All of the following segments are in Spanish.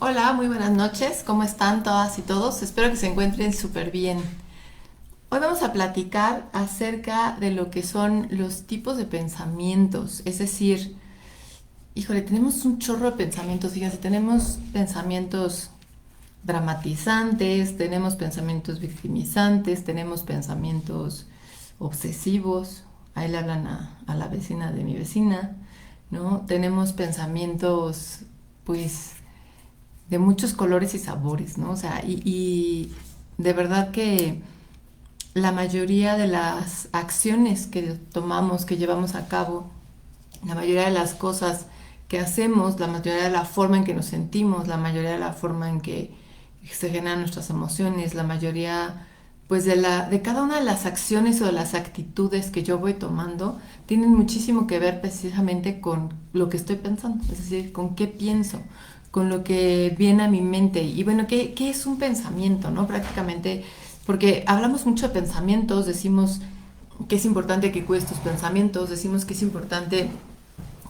Hola, muy buenas noches. ¿Cómo están todas y todos? Espero que se encuentren súper bien. Hoy vamos a platicar acerca de lo que son los tipos de pensamientos. Es decir, híjole, tenemos un chorro de pensamientos. Fíjense, tenemos pensamientos dramatizantes, tenemos pensamientos victimizantes, tenemos pensamientos obsesivos. Ahí le hablan a la vecina de mi vecina, ¿no? Tenemos pensamientos, pues de muchos colores y sabores, ¿no? O sea, y de verdad que la mayoría de las acciones que tomamos, que llevamos a cabo, la mayoría de las cosas que hacemos, la mayoría de la forma en que nos sentimos, la mayoría de la forma en que se generan nuestras emociones, la mayoría pues de cada una de las acciones o de las actitudes que yo voy tomando tienen muchísimo que ver precisamente con lo que estoy pensando, es decir, con qué pienso, con lo que viene a mi mente. Y bueno, ¿qué es un pensamiento, no? Prácticamente, porque hablamos mucho de pensamientos, decimos que es importante que cuides tus pensamientos, decimos que es importante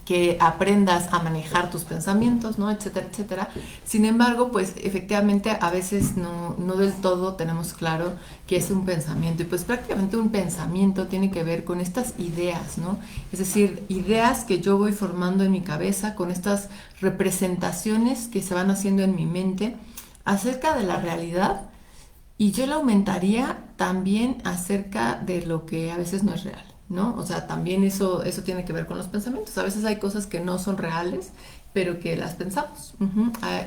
que aprendas a manejar tus pensamientos, ¿no? Etcétera, etcétera. Sin embargo, pues efectivamente a veces no del todo tenemos claro qué es un pensamiento. Y pues prácticamente un pensamiento tiene que ver con estas ideas, ¿no? Es decir, ideas que yo voy formando en mi cabeza, con estas representaciones que se van haciendo en mi mente acerca de la realidad, y yo le aumentaría también acerca de lo que a veces no es real, ¿no? O sea, también eso tiene que ver con los pensamientos. A veces hay cosas que no son reales, pero que las pensamos.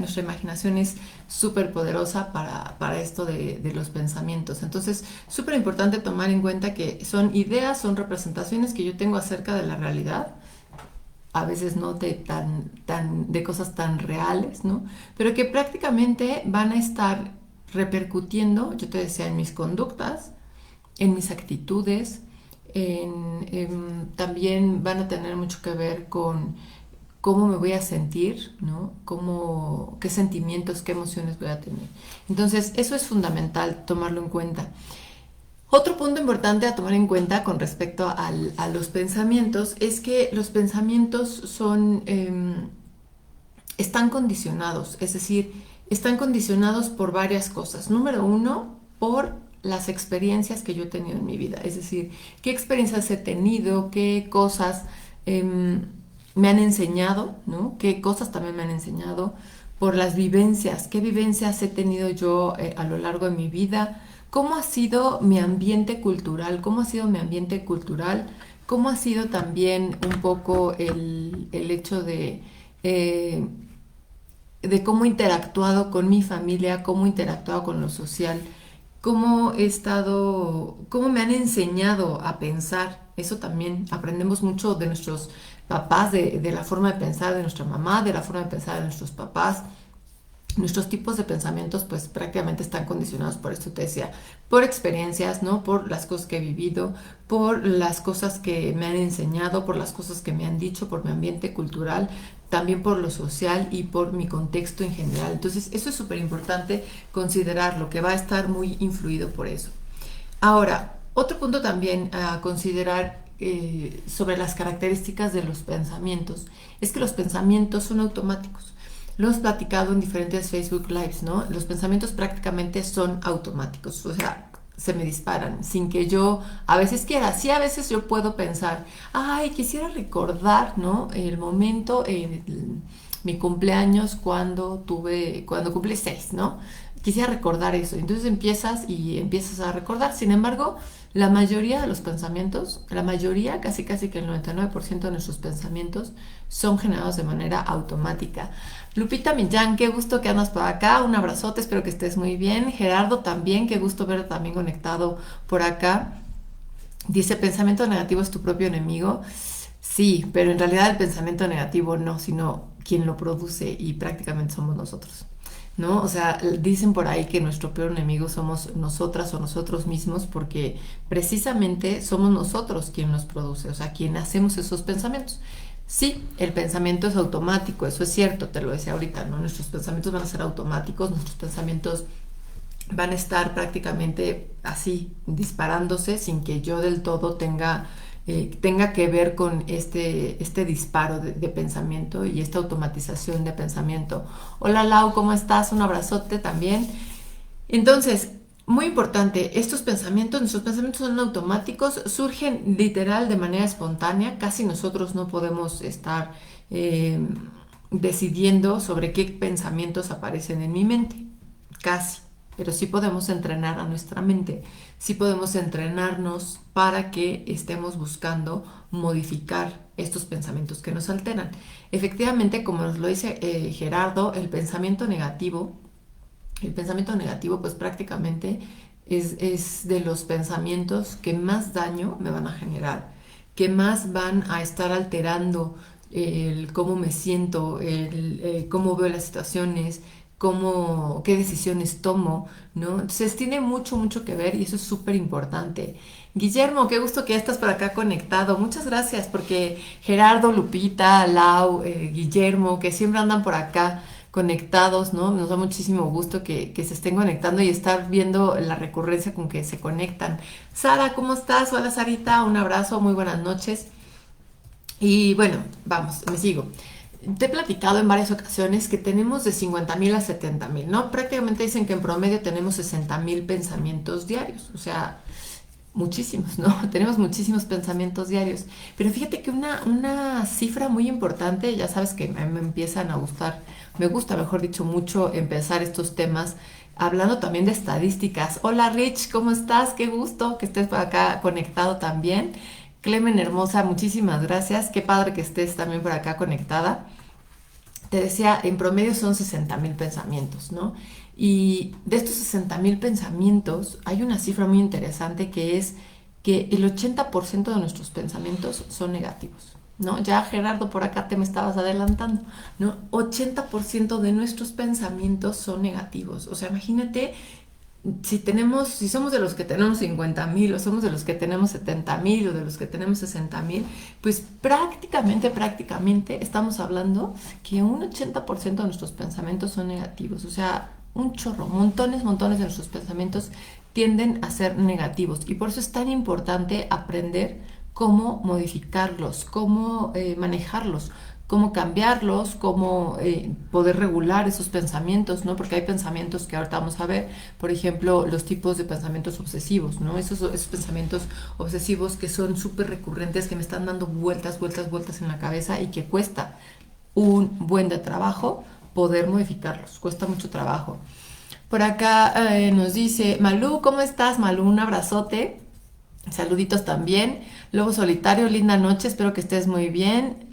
Nuestra imaginación es súper poderosa para esto de los pensamientos. Entonces, súper importante tomar en cuenta que son ideas, son representaciones que yo tengo acerca de la realidad, a veces no de cosas tan reales, ¿no? Pero que prácticamente van a estar repercutiendo, yo te decía, en mis conductas, en mis actitudes, también van a tener mucho que ver con cómo me voy a sentir, ¿no? Qué sentimientos, qué emociones voy a tener. Entonces, eso es fundamental tomarlo en cuenta. Otro punto importante a tomar en cuenta con respecto a los pensamientos es que los pensamientos están condicionados, es decir, están condicionados por varias cosas. Número uno, por las experiencias que yo he tenido en mi vida, es decir, qué experiencias he tenido, qué cosas me han enseñado, ¿no? Qué cosas también me han enseñado, por las vivencias, qué vivencias he tenido yo a lo largo de mi vida, cómo ha sido mi ambiente cultural, cómo ha sido mi ambiente cultural, cómo ha sido también un poco el hecho eh, de cómo he interactuado con mi familia, cómo he interactuado con lo social, cómo he estado, cómo me han enseñado a pensar. Eso también aprendemos mucho de nuestros papás, de la forma de pensar de nuestra mamá, de la forma de pensar de nuestros papás. Nuestros tipos de pensamientos pues prácticamente están condicionados, por esto te decía, por experiencias, ¿no? Por las cosas que he vivido, por las cosas que me han enseñado, por las cosas que me han dicho, por mi ambiente cultural, también por lo social y por mi contexto en general. Entonces eso es súper importante considerarlo, que va a estar muy influido por eso. Ahora, otro punto también a considerar sobre las características de los pensamientos es que los pensamientos son automáticos. Lo hemos platicado en diferentes Facebook Lives, ¿no? Los pensamientos prácticamente son automáticos, o sea, se me disparan sin que yo a veces quiera. Sí, a veces yo puedo pensar, ay, quisiera recordar, ¿no? El momento, mi cumpleaños cuando cumplí 6, ¿no? Quisiera recordar eso. Entonces empiezas a recordar. Sin embargo, la mayoría de los pensamientos, la mayoría, casi casi que el 99% de nuestros pensamientos son generados de manera automática. Lupita Millán, qué gusto que andas por acá. Un abrazote, espero que estés muy bien. Gerardo también, qué gusto verte también conectado por acá. Dice, pensamiento negativo es tu propio enemigo. Sí, pero en realidad el pensamiento negativo no, sino quien lo produce y prácticamente somos nosotros, ¿no? O sea, dicen por ahí que nuestro peor enemigo somos nosotras o nosotros mismos porque precisamente somos nosotros quien los produce, o sea, quien hacemos esos pensamientos. Sí, el pensamiento es automático, eso es cierto, te lo decía ahorita, ¿no? Nuestros pensamientos van a ser automáticos, nuestros pensamientos van a estar prácticamente así, disparándose sin que yo del todo tenga tenga que ver con este disparo de pensamiento y esta automatización de pensamiento. Hola Lau, ¿cómo estás? Un abrazote también. Entonces, muy importante, nuestros pensamientos son automáticos, surgen literal de manera espontánea, casi nosotros no podemos estar eh, decidiendo sobre qué pensamientos aparecen en mi mente, casi, pero sí podemos entrenar a nuestra mente, sí podemos entrenarnos para que estemos buscando modificar estos pensamientos que nos alteran. Efectivamente, como nos lo dice Gerardo, el pensamiento negativo pues prácticamente es de los pensamientos que más daño me van a generar, que más van a estar alterando el cómo me siento, cómo veo las situaciones, qué decisiones tomo, ¿no? Entonces tiene mucho, mucho que ver y eso es súper importante. Guillermo, qué gusto que ya estás por acá conectado. Muchas gracias porque Gerardo, Lupita, Lau, Guillermo, que siempre andan por acá conectados, ¿no? Nos da muchísimo gusto que se estén conectando y estar viendo la recurrencia con que se conectan. Sara, ¿cómo estás? Hola Sarita, un abrazo, muy buenas noches. Y bueno, vamos, me sigo. Te he platicado en varias ocasiones que tenemos de 50,000 a 70,000, ¿no? Prácticamente dicen que en promedio tenemos 60,000 pensamientos diarios, o sea, muchísimos, ¿no? Tenemos muchísimos pensamientos diarios. Pero fíjate que una cifra muy importante, ya sabes que me empiezan a gustar, me gusta, mejor dicho, mucho empezar estos temas hablando también de estadísticas. Hola Rich, ¿cómo estás? Qué gusto que estés por acá conectado también. Clemen hermosa, muchísimas gracias. Qué padre que estés también por acá conectada. Te decía, en promedio son 60,000 pensamientos, ¿no? Y de estos 60,000 pensamientos hay una cifra muy interesante que es que el 80% de nuestros pensamientos son negativos, ¿no? Ya Gerardo por acá te me estabas adelantando, ¿no? 80% de nuestros pensamientos son negativos. O sea, imagínate si somos de los que tenemos 50,000 o somos de los que tenemos 70,000 o de los que tenemos 60,000, pues prácticamente estamos hablando que un 80% de nuestros pensamientos son negativos. O sea, un chorro, montones de nuestros pensamientos tienden a ser negativos. Y por eso es tan importante aprender cómo modificarlos, cómo manejarlos, cómo cambiarlos, cómo poder regular esos pensamientos, ¿no? Porque hay pensamientos que ahorita vamos a ver, por ejemplo, los tipos de pensamientos obsesivos, ¿no? Esos pensamientos obsesivos que son súper recurrentes, que me están dando vueltas en la cabeza y que cuesta un buen de trabajo poder modificarlos, cuesta mucho trabajo. Por acá nos dice, Malú, ¿cómo estás? Malú, un abrazote. Saluditos también. Lobo Solitario, linda noche, espero que estés muy bien.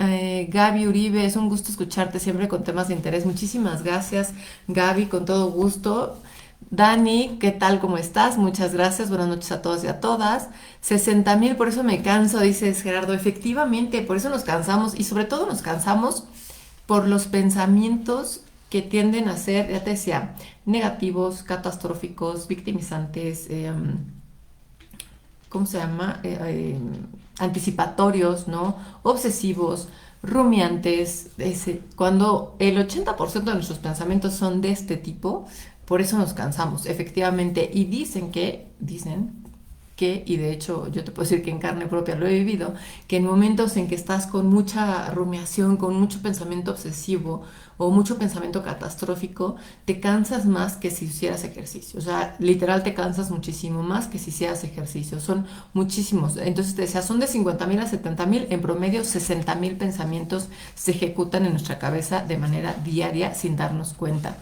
Gaby Uribe, es un gusto escucharte siempre con temas de interés. Muchísimas gracias, Gaby, con todo gusto. Dani, ¿qué tal? ¿Cómo estás? Muchas gracias, buenas noches a todos y a todas. 60,000, por eso me canso, dices Gerardo. Efectivamente, por eso nos cansamos y sobre todo nos cansamos por los pensamientos que tienden a ser, ya te decía, negativos, catastróficos, victimizantes, ¿cómo se llama? Anticipatorios, ¿no? Obsesivos, rumiantes. Cuando el 80% de nuestros pensamientos son de este tipo, por eso nos cansamos, efectivamente. Y dicen que, y de hecho yo te puedo decir que en carne propia lo he vivido, que en momentos en que estás con mucha rumiación, con mucho pensamiento obsesivo o mucho pensamiento catastrófico, te cansas más que si hicieras ejercicio. O sea, literal te cansas muchísimo más que si hicieras ejercicio. Son muchísimos. Entonces te decía, son de 50,000 a 70,000, en promedio 60,000 pensamientos se ejecutan en nuestra cabeza de manera diaria sin darnos cuenta.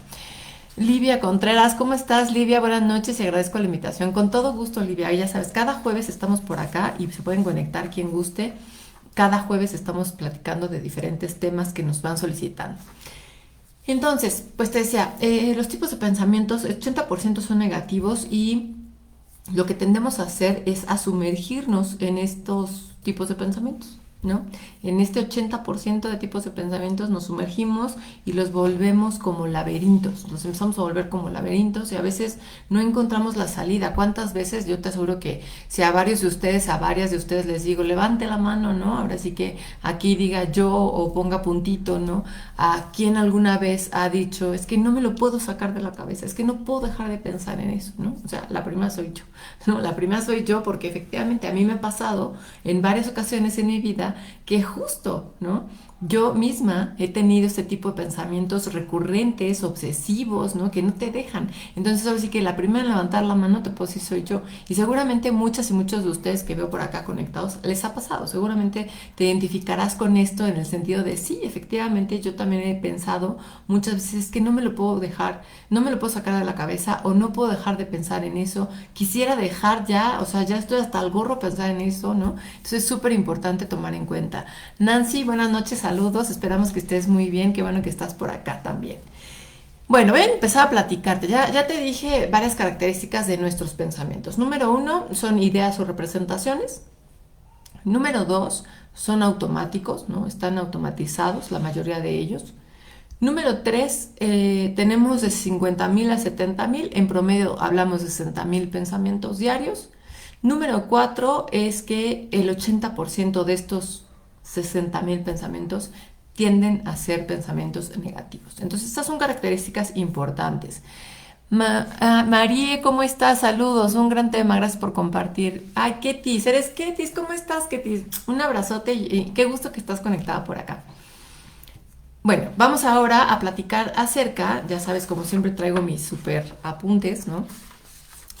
Livia Contreras, ¿cómo estás, Livia? Buenas noches y agradezco la invitación. Con todo gusto, Livia. Ya sabes, cada jueves estamos por acá y se pueden conectar quien guste. Cada jueves estamos platicando de diferentes temas que nos van solicitando. Entonces, pues te decía, los tipos de pensamientos, el 80% son negativos y lo que tendemos a hacer es a sumergirnos en estos tipos de pensamientos, ¿no? En este 80% de tipos de pensamientos nos sumergimos y los volvemos como laberintos, los empezamos a volver como laberintos y a veces no encontramos la salida. ¿Cuántas veces? Yo te aseguro que si a varios de ustedes, a varias de ustedes les digo, levante la mano, ¿no? Ahora sí que aquí diga yo o ponga puntito, ¿no? A quien alguna vez ha dicho, es que no me lo puedo sacar de la cabeza, es que no puedo dejar de pensar en eso, ¿no? O sea, la primera soy yo, ¿no? La primera soy yo porque efectivamente a mí me ha pasado en varias ocasiones en mi vida que justo, ¿no? Yo misma he tenido este tipo de pensamientos recurrentes, obsesivos, ¿no? Que no te dejan. Entonces, ahora sí que la primera en levantar la mano te puedo decir soy yo. Y seguramente muchas y muchos de ustedes que veo por acá conectados les ha pasado. Seguramente te identificarás con esto en el sentido de sí, efectivamente, yo también he pensado muchas veces que no me lo puedo dejar, no me lo puedo sacar de la cabeza o no puedo dejar de pensar en eso. Quisiera dejar ya, o sea, ya estoy hasta el gorro pensar en eso, ¿no? Entonces es súper importante tomar en cuenta. Nancy, buenas noches, saludos, esperamos que estés muy bien, qué bueno que estás por acá también. Bueno, voy a empezar a platicarte. Ya te dije varias características de nuestros pensamientos. Número uno son ideas o representaciones. Número dos son automáticos, ¿no? Están automatizados, la mayoría de ellos. Número 3, tenemos de 50,000 a 70,000, en promedio hablamos de 60,000 pensamientos diarios. Número 4 es que el 80% de estos 60,000 pensamientos tienden a ser pensamientos negativos. Entonces, estas son características importantes. Marie, ¿cómo estás? Saludos, un gran tema, gracias por compartir. Ay, Ketis, ¿eres Ketis? ¿Cómo estás, Ketis? Un abrazote y qué gusto que estás conectada por acá. Bueno, vamos ahora a platicar acerca, ya sabes, como siempre traigo mis super apuntes, ¿no?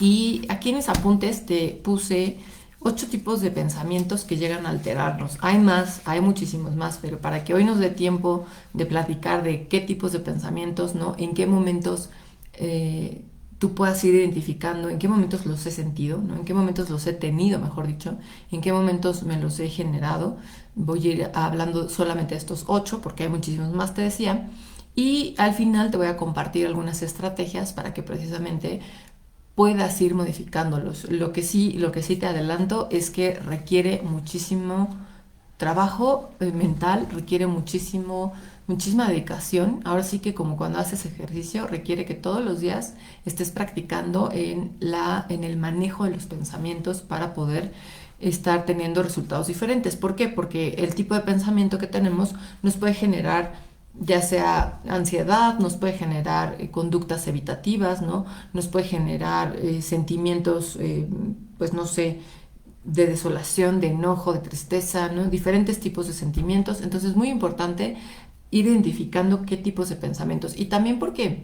Y aquí en mis apuntes te puse 8 tipos de pensamientos que llegan a alterarnos. Hay más, hay muchísimos más, pero para que hoy nos dé tiempo de platicar de qué tipos de pensamientos, ¿no? En qué momentos tú puedas ir identificando, en qué momentos los he sentido, ¿no? En qué momentos los he tenido, mejor dicho, en qué momentos me los he generado. Voy a ir hablando solamente de estos 8 porque hay muchísimos más, te decía. Y al final te voy a compartir algunas estrategias para que precisamente puedas ir modificándolos. Lo que sí te adelanto es que requiere muchísimo trabajo mental, requiere muchísima dedicación. Ahora sí que como cuando haces ejercicio, requiere que todos los días estés practicando en el manejo de los pensamientos para poder estar teniendo resultados diferentes. ¿Por qué? Porque el tipo de pensamiento que tenemos nos puede generar ya sea ansiedad, nos puede generar conductas evitativas, ¿no? Nos puede generar sentimientos, pues no sé, de desolación, de enojo, de tristeza, ¿no? Diferentes tipos de sentimientos. Entonces es muy importante ir identificando qué tipos de pensamientos. Y también porque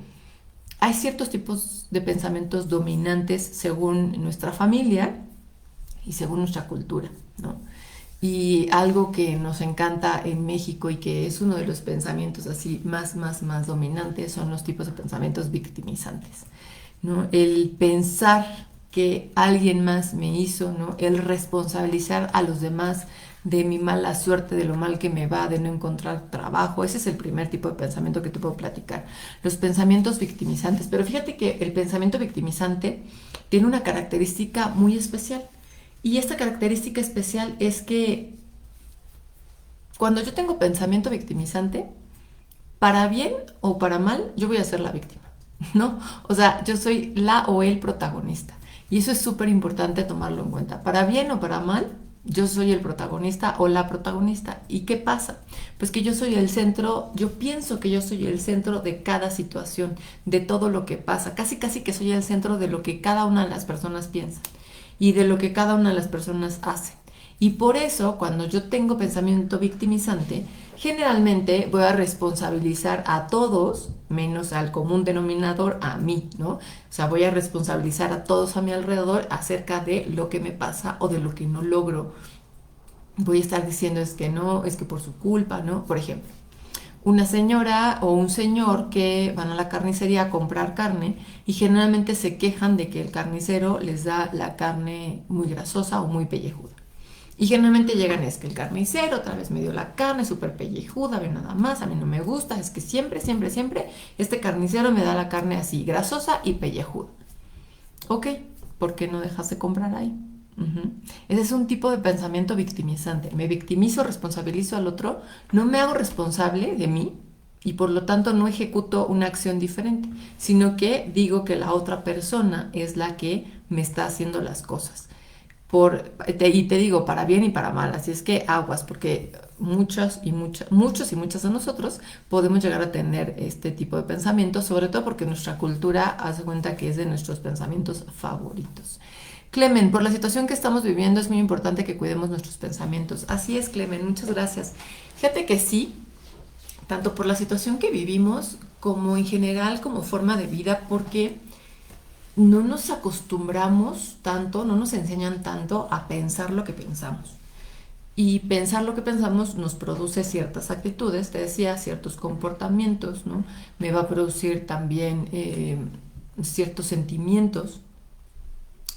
hay ciertos tipos de pensamientos dominantes según nuestra familia y según nuestra cultura, ¿no? Y algo que nos encanta en México y que es uno de los pensamientos así más dominantes son los tipos de pensamientos victimizantes, ¿no? El pensar que alguien más me hizo, ¿no? El responsabilizar a los demás de mi mala suerte, de lo mal que me va, de no encontrar trabajo. Ese es el primer tipo de pensamiento que te puedo platicar. Los pensamientos victimizantes. Pero fíjate que el pensamiento victimizante tiene una característica muy especial. Y esta característica especial es que cuando yo tengo pensamiento victimizante, para bien o para mal, yo voy a ser la víctima, ¿no? O sea, yo soy la o el protagonista. Y eso es súper importante tomarlo en cuenta. Para bien o para mal, yo soy el protagonista o la protagonista. ¿Y qué pasa? Pues que yo soy el centro, yo pienso que yo soy el centro de cada situación, de todo lo que pasa. Casi que soy el centro de lo que cada una de las personas piensa y de lo que cada una de las personas hace. Y por eso, cuando yo tengo pensamiento victimizante, generalmente voy a responsabilizar a todos, menos al común denominador, a mí, ¿no? O sea, voy a responsabilizar a todos a mi alrededor acerca de lo que me pasa o de lo que no logro. Voy a estar diciendo es que no, es que por su culpa, ¿no? Por ejemplo, una señora o un señor que van a la carnicería a comprar carne y generalmente se quejan de que el carnicero les da la carne muy grasosa o muy pellejuda. Y generalmente llegan, es que el carnicero otra vez me dio la carne súper pellejuda, ve nada más, a mí no me gusta, es que siempre, este carnicero me da la carne así, grasosa y pellejuda. Ok, ¿por qué no dejas de comprar ahí? Ujú. Ese es un tipo de pensamiento victimizante. Me victimizo, responsabilizo al otro, no me hago responsable de mí y por lo tanto no ejecuto una acción diferente, sino que digo que la otra persona es la que me está haciendo las cosas. Y te digo, para bien y para mal, así es que aguas, porque muchos y muchas de nosotros podemos llegar a tener este tipo de pensamientos, sobre todo porque nuestra cultura hace cuenta que es de nuestros pensamientos favoritos. Clemen, por la situación que estamos viviendo es muy importante que cuidemos nuestros pensamientos. Así es, Clemen, muchas gracias. Fíjate que sí, tanto por la situación que vivimos como en general como forma de vida, porque no nos acostumbramos tanto, no nos enseñan tanto a pensar lo que pensamos. Y pensar lo que pensamos nos produce ciertas actitudes, te decía, ciertos comportamientos, ¿no? Me va a producir también ciertos sentimientos,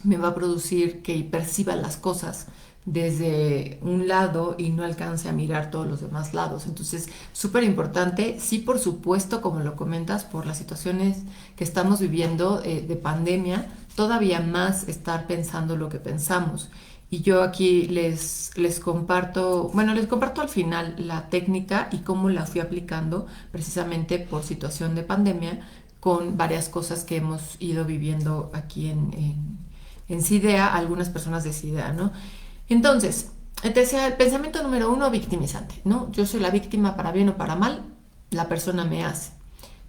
me va a producir que perciba las cosas desde un lado y no alcance a mirar todos los demás lados. Entonces, súper importante, sí, por supuesto, como lo comentas, por las situaciones que estamos viviendo de pandemia, todavía más estar pensando lo que pensamos. Y yo aquí les comparto, bueno, les comparto al final la técnica y cómo la fui aplicando precisamente por situación de pandemia con varias cosas que hemos ido viviendo aquí en CIDEA, algunas personas de CIDEA, ¿no? Entonces, te decía, el pensamiento número uno, victimizante, ¿no? Yo soy la víctima para bien o para mal, la persona me hace.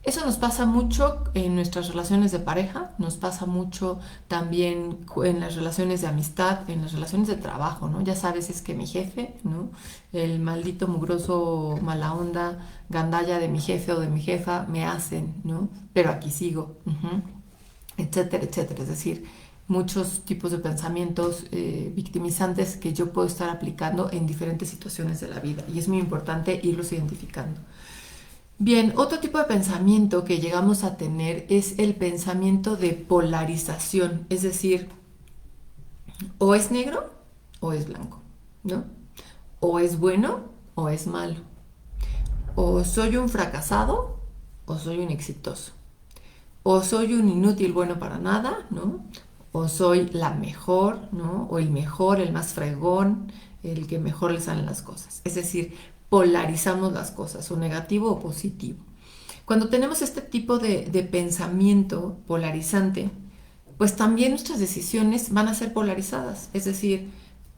Eso nos pasa mucho en nuestras relaciones de pareja, nos pasa mucho también en las relaciones de amistad, en las relaciones de trabajo, ¿no? Ya sabes, es que mi jefe, ¿no? El maldito mugroso mala onda, gandalla de mi jefe o de mi jefa me hacen, ¿no? Pero aquí sigo, etcétera, etcétera. Es decir, muchos tipos de pensamientos victimizantes que yo puedo estar aplicando en diferentes situaciones de la vida y es muy importante irlos identificando. Bien, otro tipo de pensamiento que llegamos a tener es el pensamiento de polarización, es decir, o es negro o es blanco, ¿no? O es bueno o es malo. O soy un fracasado o soy un exitoso. O soy un inútil bueno para nada, ¿no? O soy la mejor, ¿no? O el mejor, el más fregón, el que mejor le salen las cosas. Es decir, polarizamos las cosas, o negativo o positivo. Cuando tenemos este tipo de pensamiento polarizante, pues también nuestras decisiones van a ser polarizadas. Es decir,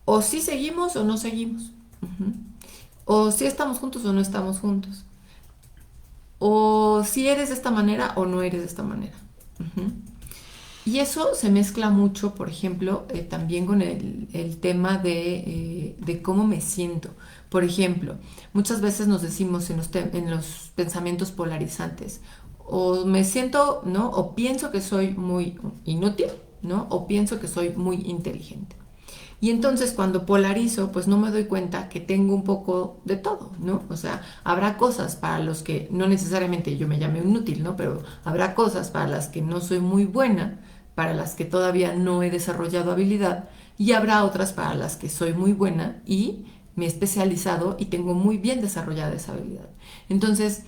o sí seguimos o no seguimos. Ujú. O sí estamos juntos o no estamos juntos. O si eres de esta manera o no eres de esta manera. Ujú. Y eso se mezcla mucho, por ejemplo, también con el tema de cómo me siento. Por ejemplo, muchas veces nos decimos en los pensamientos polarizantes, o me siento, ¿no? O pienso que soy muy inútil, ¿no? O pienso que soy muy inteligente. Y entonces cuando polarizo, pues no me doy cuenta que tengo un poco de todo, ¿no? O sea, habrá cosas para los que no necesariamente yo me llame inútil, ¿no? Pero habrá cosas para las que no soy muy buena, para las que todavía no he desarrollado habilidad, y habrá otras para las que soy muy buena y me he especializado y tengo muy bien desarrollada esa habilidad. Entonces,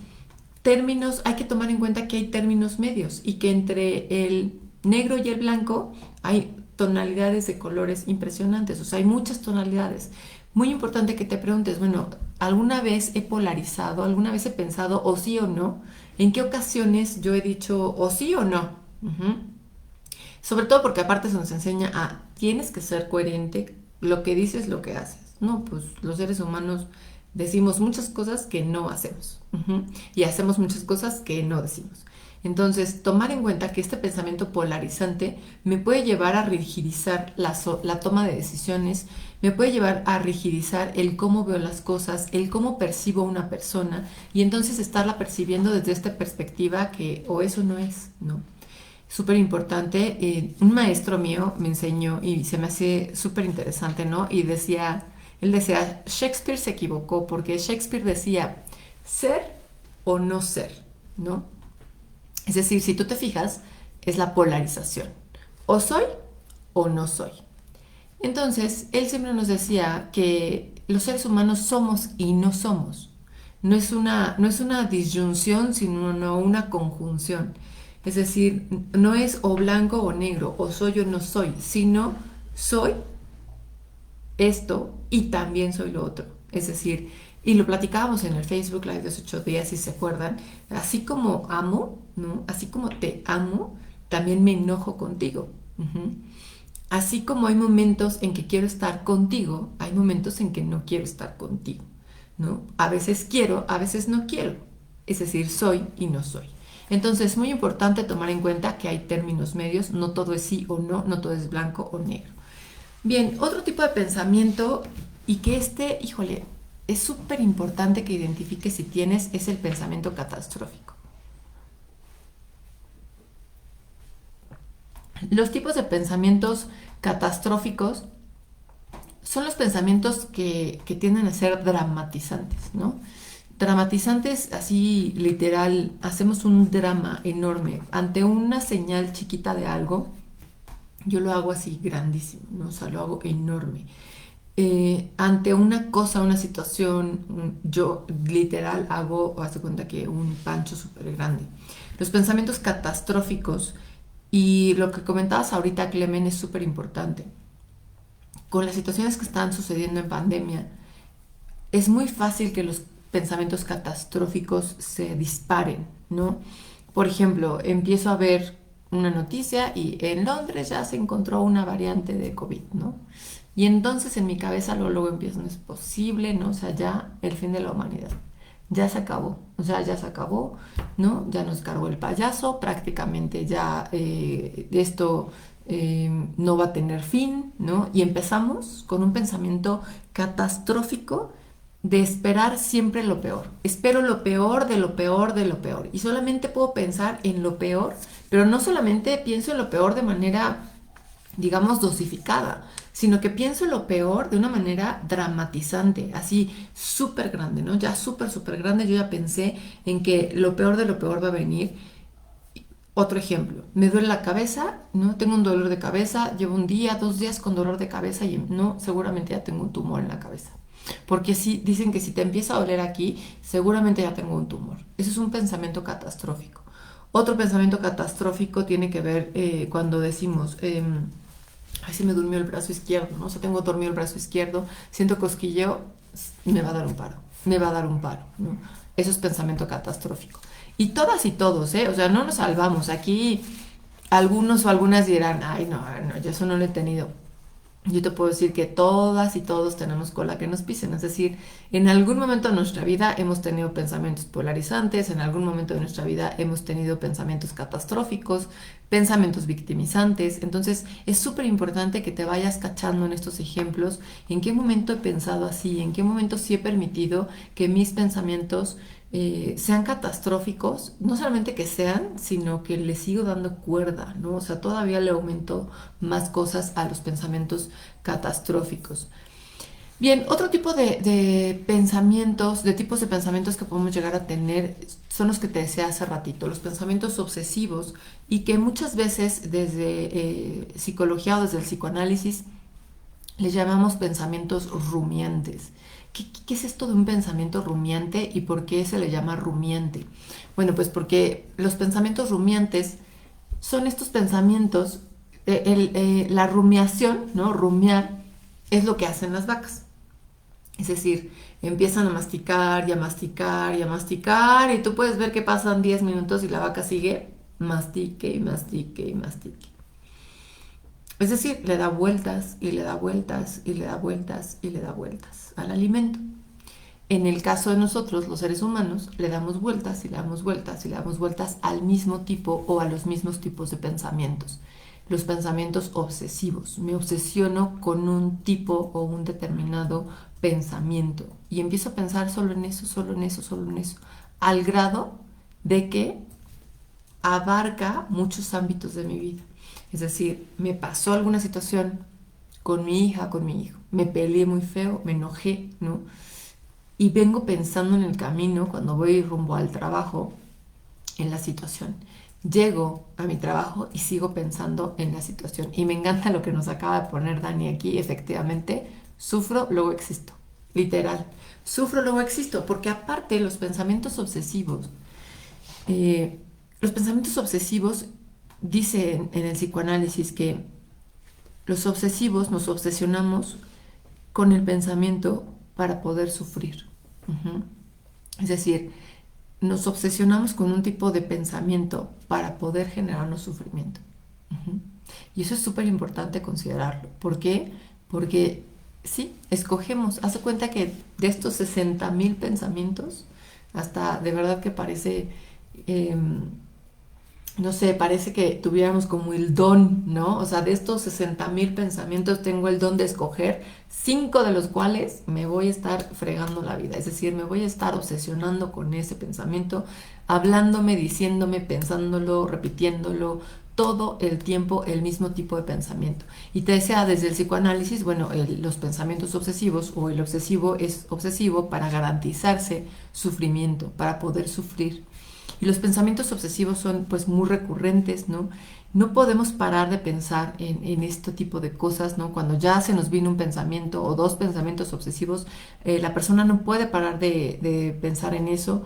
hay que tomar en cuenta que hay términos medios y que entre el negro y el blanco hay tonalidades de colores impresionantes, o sea, hay muchas tonalidades. Muy importante que te preguntes, bueno, ¿alguna vez he polarizado, alguna vez he pensado o sí o no? ¿En qué ocasiones yo he dicho o sí o no? Ujú. Sobre todo porque aparte se nos enseña a, tienes que ser coherente, lo que dices, lo que haces. No, pues los seres humanos decimos muchas cosas que no hacemos. Y hacemos muchas cosas que no decimos. Entonces, tomar en cuenta que este pensamiento polarizante me puede llevar a rigidizar la toma de decisiones, me puede llevar a rigidizar el cómo veo las cosas, el cómo percibo una persona y entonces estarla percibiendo desde esta perspectiva que o eso no es, ¿no? Súper importante. Un maestro mío me enseñó y se me hace súper interesante, ¿no? Y él decía, Shakespeare se equivocó porque Shakespeare decía, ser o no ser, ¿no? Es decir, si tú te fijas, es la polarización. O soy o no soy. Entonces, él siempre nos decía que los seres humanos somos y no somos. No es una disyunción, sino una conjunción. Es decir, no es o blanco o negro, o soy o no soy, sino soy esto y también soy lo otro. Es decir, y lo platicábamos en el Facebook Live de los 8 días, si se acuerdan, así como amo, ¿no? Así como te amo, también me enojo contigo. Ujú. Así como hay momentos en que quiero estar contigo, hay momentos en que no quiero estar contigo, ¿no? A veces quiero, a veces no quiero. Es decir, soy y no soy. Entonces es muy importante tomar en cuenta que hay términos medios, no todo es sí o no, no todo es blanco o negro. Bien, otro tipo de pensamiento y que híjole, es súper importante que identifiques si tienes, es el pensamiento catastrófico. Los tipos de pensamientos catastróficos son los pensamientos que tienden a ser dramatizantes, ¿no? Dramatizantes, así literal, hacemos un drama enorme ante una señal chiquita de algo. Yo lo hago así grandísimo, ¿no? O sea, lo hago enorme. Ante una cosa, una situación, yo literal hago, o hace cuenta que un pancho súper grande. Los pensamientos catastróficos y lo que comentabas ahorita, Clemen, es súper importante. Con las situaciones que están sucediendo en pandemia, es muy fácil que los pensamientos catastróficos se disparen, ¿no? Por ejemplo, empiezo a ver una noticia y en Londres ya se encontró una variante de COVID, ¿no? Y entonces en mi cabeza luego empiezo, no es posible, ¿no? O sea, ya el fin de la humanidad, ya se acabó, o sea, ya se acabó, ¿no? Ya nos cargó el payaso, prácticamente ya esto no va a tener fin, ¿no? Y empezamos con un pensamiento catastrófico de esperar siempre lo peor. Espero lo peor de lo peor de lo peor. Y solamente puedo pensar en lo peor, pero no solamente pienso en lo peor de manera, digamos, dosificada, sino que pienso en lo peor de una manera dramatizante, así súper grande, ¿no? Ya súper, súper grande. Yo ya pensé en que lo peor de lo peor va a venir. Otro ejemplo, me duele la cabeza, ¿no? Tengo un dolor de cabeza, llevo un día, 2 días con dolor de cabeza y no, seguramente ya tengo un tumor en la cabeza. Porque si dicen que si te empieza a doler aquí, seguramente ya tengo un tumor. Ese es un pensamiento catastrófico. Otro pensamiento catastrófico tiene que ver cuando decimos, ay, se me durmió el brazo izquierdo, ¿no? O sea, tengo dormido el brazo izquierdo, siento cosquilleo, me va a dar un paro, me va a dar un paro, ¿no? Eso es pensamiento catastrófico. Y todas y todos, ¿eh? O sea, no nos salvamos. Aquí algunos o algunas dirán, ay, no, no, yo eso no lo he tenido. Yo te puedo decir que todas y todos tenemos cola que nos pisen, es decir, en algún momento de nuestra vida hemos tenido pensamientos polarizantes, en algún momento de nuestra vida hemos tenido pensamientos catastróficos, pensamientos victimizantes, entonces es súper importante que te vayas cachando en estos ejemplos, en qué momento he pensado así, en qué momento sí he permitido que mis pensamientos sean catastróficos, no solamente que sean, sino que le sigo dando cuerda, ¿no? O sea, todavía le aumento más cosas a los pensamientos catastróficos. Bien, otro tipo de pensamientos, de tipos de pensamientos que podemos llegar a tener son los que te decía hace ratito, los pensamientos obsesivos y que muchas veces desde psicología o desde el psicoanálisis les llamamos pensamientos rumiantes. ¿Qué es esto de un pensamiento rumiante y por qué se le llama rumiante? Bueno, pues porque los pensamientos rumiantes son estos pensamientos, la rumiación, ¿no? Rumiar es lo que hacen las vacas. Es decir, empiezan a masticar y a masticar y a masticar y tú puedes ver que pasan 10 minutos y la vaca sigue mastique y mastique y mastique. Es decir, le da vueltas y le da vueltas y le da vueltas y le da vueltas al alimento. En el caso de nosotros, los seres humanos, le damos vueltas y le damos vueltas y le damos vueltas al mismo tipo o a los mismos tipos de pensamientos. Los pensamientos obsesivos. Me obsesiono con un tipo o un determinado pensamiento y empiezo a pensar solo en eso, solo en eso, solo en eso, al grado de que abarca muchos ámbitos de mi vida. Es decir, me pasó alguna situación con mi hija, con mi hijo, me peleé muy feo, me enojé, ¿no? Y vengo pensando en el camino, cuando voy rumbo al trabajo, en la situación. Llego a mi trabajo y sigo pensando en la situación. Y me encanta lo que nos acaba de poner Dani aquí, efectivamente, sufro, luego existo, literal. Sufro, luego existo, porque aparte eh, los pensamientos obsesivos, dice en el psicoanálisis que los obsesivos nos obsesionamos con el pensamiento para poder sufrir. Ujú. Es decir, nos obsesionamos con un tipo de pensamiento para poder generarnos sufrimiento. Ujú. Y eso es súper importante considerarlo. ¿Por qué? Porque sí, escogemos. Haz de cuenta que de estos 60,000 pensamientos, hasta de verdad que parece, eh, no sé, parece que tuviéramos como el don, ¿no? O sea, de estos 60,000 pensamientos tengo el don de escoger 5 de los cuales me voy a estar fregando la vida. Es decir, me voy a estar obsesionando con ese pensamiento, hablándome, diciéndome, pensándolo, repitiéndolo, todo el tiempo el mismo tipo de pensamiento. Y te decía desde el psicoanálisis, bueno, los pensamientos obsesivos o el obsesivo es obsesivo para garantizarse sufrimiento, para poder sufrir. Y los pensamientos obsesivos son pues muy recurrentes, ¿no? No podemos parar de pensar en este tipo de cosas, ¿no? Cuando ya se nos vino un pensamiento o dos pensamientos obsesivos, la persona no puede parar de pensar en eso,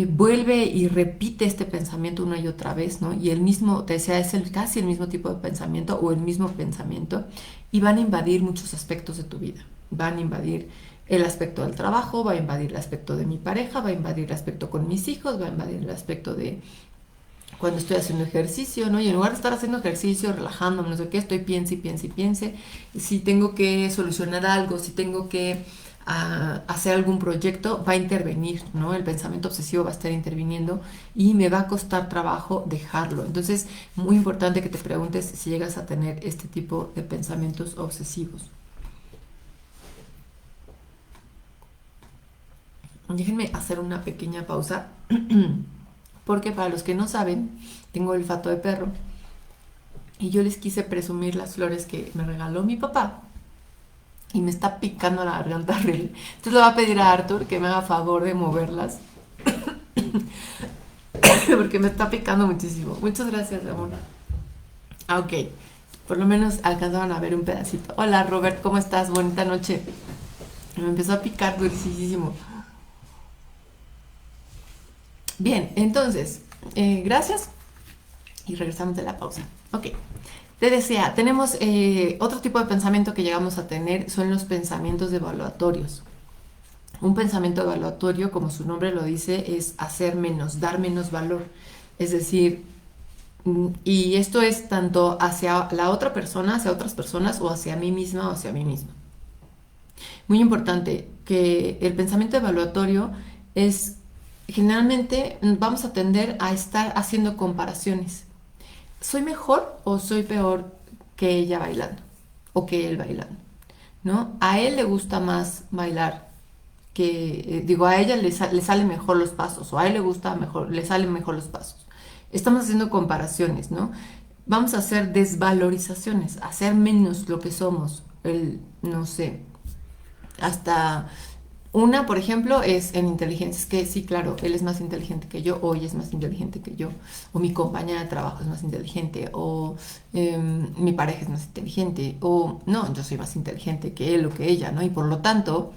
vuelve y repite este pensamiento una y otra vez, ¿no? Y el mismo, te decía, es casi el mismo tipo de pensamiento o el mismo pensamiento y van a invadir muchos aspectos de tu vida. Van a invadir el aspecto del trabajo, va a invadir el aspecto de mi pareja, va a invadir el aspecto con mis hijos, va a invadir el aspecto de cuando estoy haciendo ejercicio, ¿no? Y en lugar de estar haciendo ejercicio, relajándome, no sé qué, estoy piense y piense y piense. Si tengo que solucionar algo, si tengo que hacer algún proyecto, va a intervenir, ¿no? El pensamiento obsesivo va a estar interviniendo y me va a costar trabajo dejarlo. Entonces, muy importante que te preguntes si llegas a tener este tipo de pensamientos obsesivos. Déjenme hacer una pequeña pausa, porque para los que no saben, tengo olfato de perro y yo les quise presumir las flores que me regaló mi papá y me está picando la garganta horrible. Entonces le voy a pedir a Arthur que me haga favor de moverlas porque me está picando muchísimo. Muchas gracias, amor. Ah, ok. Por lo menos alcanzaban a ver un pedacito. Hola, Robert, ¿cómo estás? Bonita noche. Me empezó a picar durísimo. Bien, entonces, gracias y regresamos de la pausa. Ok, te decía, tenemos otro tipo de pensamiento que llegamos a tener, son los pensamientos evaluatorios. Un pensamiento evaluatorio, como su nombre lo dice, es hacer menos, dar menos valor. Es decir, y esto es tanto hacia la otra persona, hacia otras personas o hacia mí misma o hacia mí mismo. Muy importante que el pensamiento evaluatorio es, generalmente vamos a tender a estar haciendo comparaciones. ¿Soy mejor o soy peor que ella bailando? O que él bailando, ¿no? A él le gusta más bailar digo, a ella le salen mejor los pasos, o a él le gusta mejor, le salen mejor los pasos. Estamos haciendo comparaciones, ¿no? Vamos a hacer desvalorizaciones, hacer menos lo que somos, no sé, hasta una, por ejemplo, es en inteligencia. Es que sí, claro, él es más inteligente que yo, o ella es más inteligente que yo, o mi compañera de trabajo es más inteligente, o mi pareja es más inteligente, o no, yo soy más inteligente que él o que ella, ¿no? Y por lo tanto,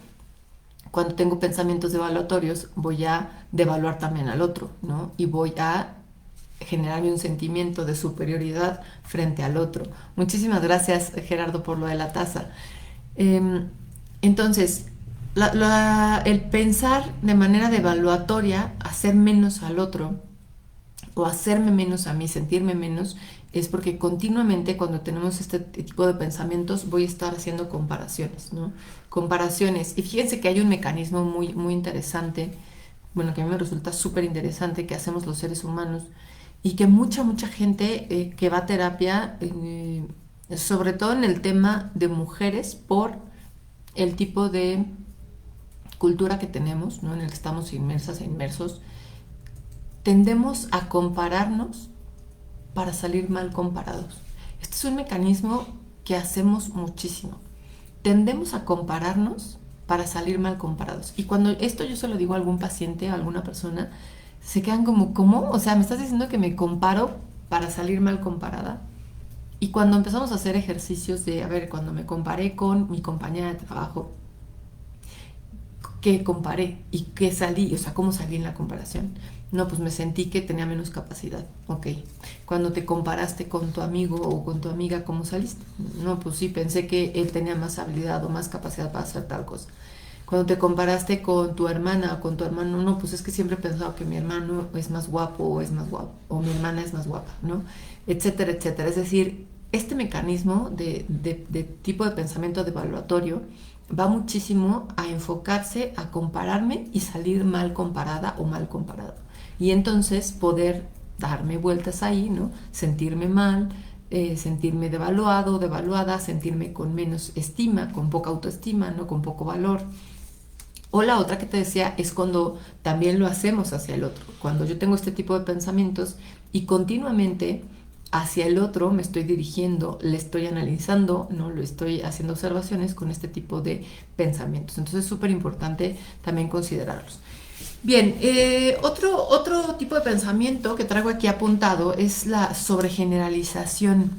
cuando tengo pensamientos devaluatorios, voy a devaluar también al otro, ¿no? Y voy a generarme un sentimiento de superioridad frente al otro. Muchísimas gracias, Gerardo, por lo de la taza. Entonces, el pensar de manera devaluatoria, hacer menos al otro o hacerme menos a mí, sentirme menos, es porque continuamente cuando tenemos este tipo de pensamientos voy a estar haciendo comparaciones, ¿no? Comparaciones. Y fíjense que hay un mecanismo muy, muy interesante, bueno, que a mí me resulta súper interesante que hacemos los seres humanos y que mucha gente que va a terapia, sobre todo en el tema de mujeres, por el tipo de cultura que tenemos, ¿no? En el que estamos inmersas e inmersos, tendemos a compararnos para salir mal comparados. Este es un mecanismo que hacemos muchísimo. Tendemos a compararnos para salir mal comparados. Y cuando esto yo se lo digo a algún paciente, a alguna persona, se quedan como, ¿cómo? O sea, ¿me estás diciendo que me comparo para salir mal comparada? Y cuando empezamos a hacer ejercicios de, a ver, cuando me comparé con mi compañera de trabajo, ¿qué comparé? ¿Y qué salí? O sea, ¿cómo salí en la comparación? No, pues me sentí que tenía menos capacidad. Ok. Cuando te comparaste con tu amigo o con tu amiga, ¿cómo saliste? No, pues sí, pensé que él tenía más habilidad o más capacidad para hacer tal cosa. Cuando te comparaste con tu hermana o con tu hermano, no, pues es que siempre he pensado que mi hermano es más guapo o es más guapo, o mi hermana es más guapa, ¿no? Etcétera, etcétera. Es decir, este mecanismo de tipo de pensamiento devaluatorio va muchísimo a enfocarse a compararme y salir mal comparada o mal comparado. Y entonces poder darme vueltas ahí, ¿no? Sentirme mal, sentirme devaluado, devaluada, sentirme con menos estima, con poca autoestima, ¿no? Con poco valor. O la otra que te decía es cuando también lo hacemos hacia el otro. Cuando yo tengo este tipo de pensamientos y continuamente hacia el otro me estoy dirigiendo, le estoy analizando, no lo estoy haciendo observaciones con este tipo de pensamientos. Entonces es súper importante también considerarlos. Bien, otro tipo de pensamiento que traigo aquí apuntado es la sobregeneralización.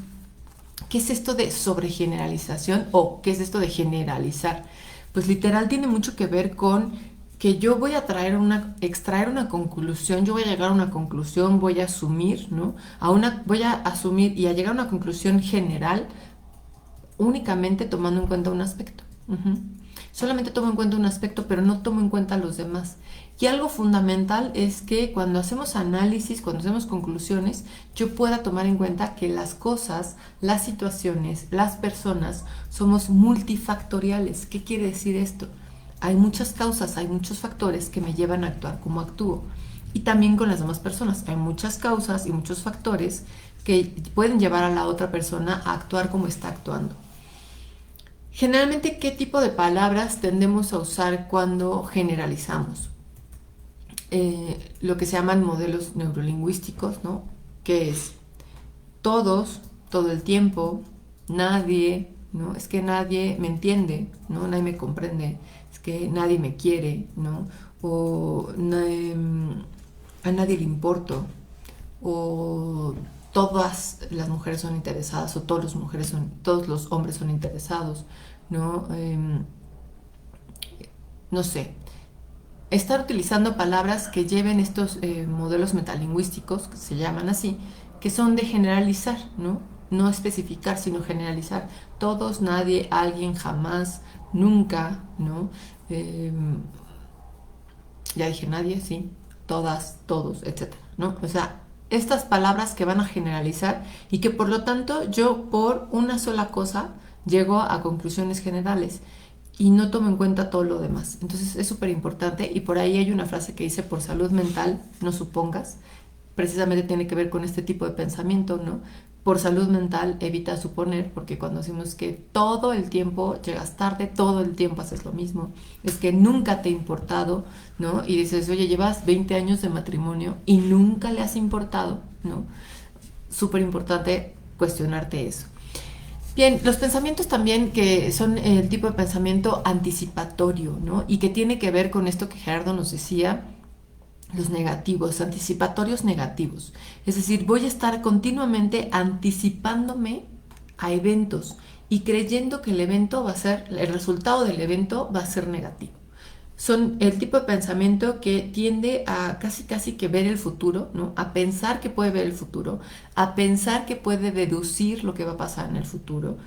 ¿Qué es esto de sobregeneralización o qué es esto de generalizar? Pues literal tiene mucho que ver con que yo voy a extraer una conclusión, yo voy a llegar a una conclusión, voy a asumir, ¿no? Voy a asumir y a llegar a una conclusión general únicamente tomando en cuenta un aspecto. Solamente tomo en cuenta un aspecto, pero no tomo en cuenta los demás. Y algo fundamental es que cuando hacemos análisis, cuando hacemos conclusiones, yo pueda tomar en cuenta que las cosas, las situaciones, las personas somos multifactoriales. ¿Qué quiere decir esto? Hay muchas causas, hay muchos factores que me llevan a actuar como actúo. Y también con las demás personas. Hay muchas causas y muchos factores que pueden llevar a la otra persona a actuar como está actuando. Generalmente, ¿qué tipo de palabras tendemos a usar cuando generalizamos? Lo que se llaman modelos neurolingüísticos, ¿no? Que es todos, todo el tiempo, nadie, ¿no? Es que nadie me entiende, ¿no? Nadie me comprende, es que nadie me quiere, ¿no? O a nadie le importo, o todas las mujeres son interesadas, o todos los hombres son interesados, ¿no? No sé, estar utilizando palabras que lleven estos modelos metalingüísticos, que se llaman así, que son de generalizar, ¿no? No especificar, sino generalizar. Todos, nadie, alguien, jamás, nunca, ¿no? Ya dije nadie, sí, todas, todos, etcétera, ¿no? O sea, estas palabras que van a generalizar y que por lo tanto yo por una sola cosa llego a conclusiones generales y no tomo en cuenta todo lo demás. Entonces es súper importante y por ahí hay una frase que dice por salud mental, no supongas, precisamente tiene que ver con este tipo de pensamiento, ¿no? Por salud mental evita suponer, porque cuando decimos que todo el tiempo llegas tarde, todo el tiempo haces lo mismo, es que nunca te ha importado, ¿no? Y dices, oye, llevas 20 años de matrimonio y nunca le has importado, ¿no? Súper importante cuestionarte eso. Bien, los pensamientos también que son el tipo de pensamiento anticipatorio, ¿no? Y que tiene que ver con esto que Gerardo nos decía, los negativos, anticipatorios negativos. Es decir, voy a estar continuamente anticipándome a eventos y creyendo que el resultado del evento va a ser negativo. Son el tipo de pensamiento que tiende a casi que ver el futuro, ¿no? A pensar que puede ver el futuro, a pensar que puede deducir lo que va a pasar en el futuro,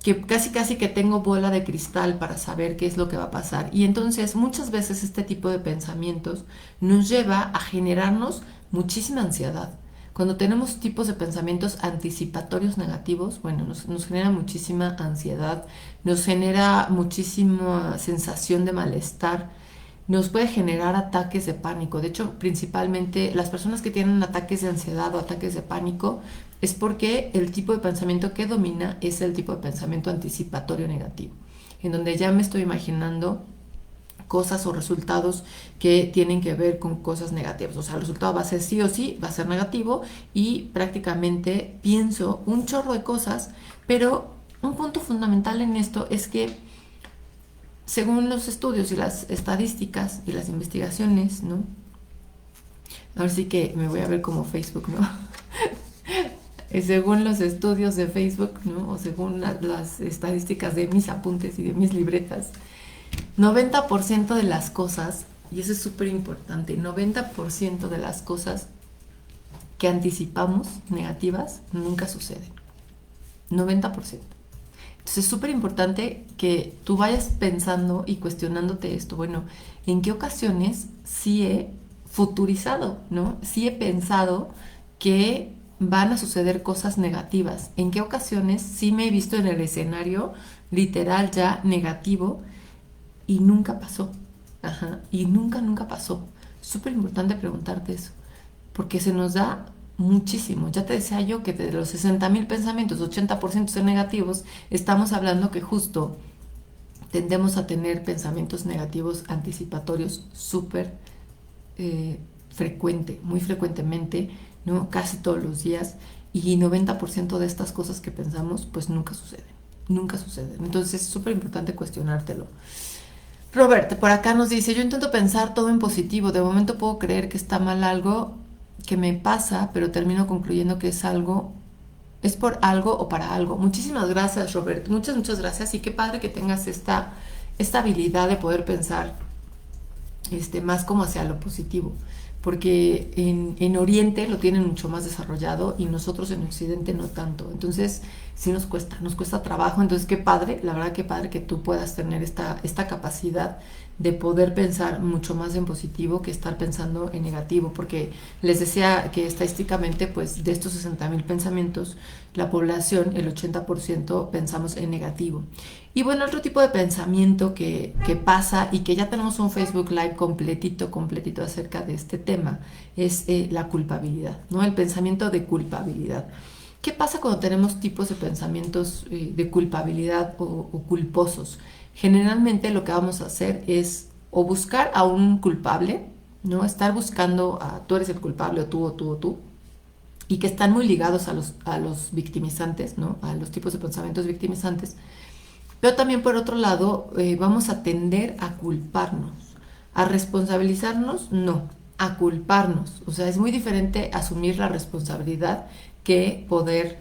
que casi que tengo bola de cristal para saber qué es lo que va a pasar. Y entonces muchas veces este tipo de pensamientos nos lleva a generarnos muchísima ansiedad. Cuando tenemos tipos de pensamientos anticipatorios negativos, bueno, nos genera muchísima ansiedad, nos genera muchísima sensación de malestar, nos puede generar ataques de pánico. De hecho, principalmente las personas que tienen ataques de ansiedad o ataques de pánico es porque el tipo de pensamiento que domina es el tipo de pensamiento anticipatorio negativo, en donde ya me estoy imaginando cosas o resultados que tienen que ver con cosas negativas. O sea, el resultado va a ser sí o sí, va a ser negativo y prácticamente pienso un chorro de cosas, pero un punto fundamental en esto es que según los estudios y las estadísticas y las investigaciones, ¿no? Ahora sí que me voy a ver como Facebook, ¿no? Según los estudios de Facebook, ¿no? O según las estadísticas de mis apuntes y de mis libretas, 90% de las cosas Y eso es súper importante. 90% de las cosas que anticipamos negativas nunca suceden. 90%. Entonces es súper importante que tú vayas pensando y cuestionándote esto. Bueno, ¿en qué ocasiones sí he futurizado, ¿no? Sí he pensado que van a suceder cosas negativas. ¿En qué ocasiones sí me he visto en el escenario literal ya negativo y nunca pasó? Ajá, y nunca pasó. Súper importante preguntarte eso, porque se nos da muchísimo. Ya te decía yo que de los 60,000 pensamientos, 80% son negativos. Estamos hablando que justo tendemos a tener pensamientos negativos anticipatorios súper frecuente, muy frecuentemente, ¿no? Casi todos los días. Y 90% de estas cosas que pensamos, pues nunca suceden. Nunca suceden. Entonces es súper importante cuestionártelo. Robert, por acá nos dice, yo intento pensar todo en positivo, de momento puedo creer que está mal algo que me pasa, pero termino concluyendo que es algo, es por algo o para algo. Muchísimas gracias, Robert, muchas gracias y qué padre que tengas esta habilidad de poder pensar más como hacia lo positivo, porque en Oriente lo tienen mucho más desarrollado y nosotros en Occidente no tanto. Entonces sí nos cuesta trabajo. Entonces qué padre, la verdad qué padre que tú puedas tener esta capacidad de poder pensar mucho más en positivo que estar pensando en negativo, porque les decía que estadísticamente, pues de estos 60,000 pensamientos, la población, el 80% pensamos en negativo. Y bueno, otro tipo de pensamiento que pasa y que ya tenemos un Facebook Live completito acerca de este tema, es la culpabilidad, ¿no? El pensamiento de culpabilidad. ¿Qué pasa cuando tenemos tipos de pensamientos de culpabilidad o culposos? Generalmente lo que vamos a hacer es o buscar a un culpable, ¿no? Estar buscando a tú eres el culpable o tú, y que están muy ligados a los victimizantes, ¿no? A los tipos de pensamientos victimizantes. Pero también por otro lado, vamos a tender a culparnos, a responsabilizarnos, no, a culparnos. O sea, es muy diferente asumir la responsabilidad que poder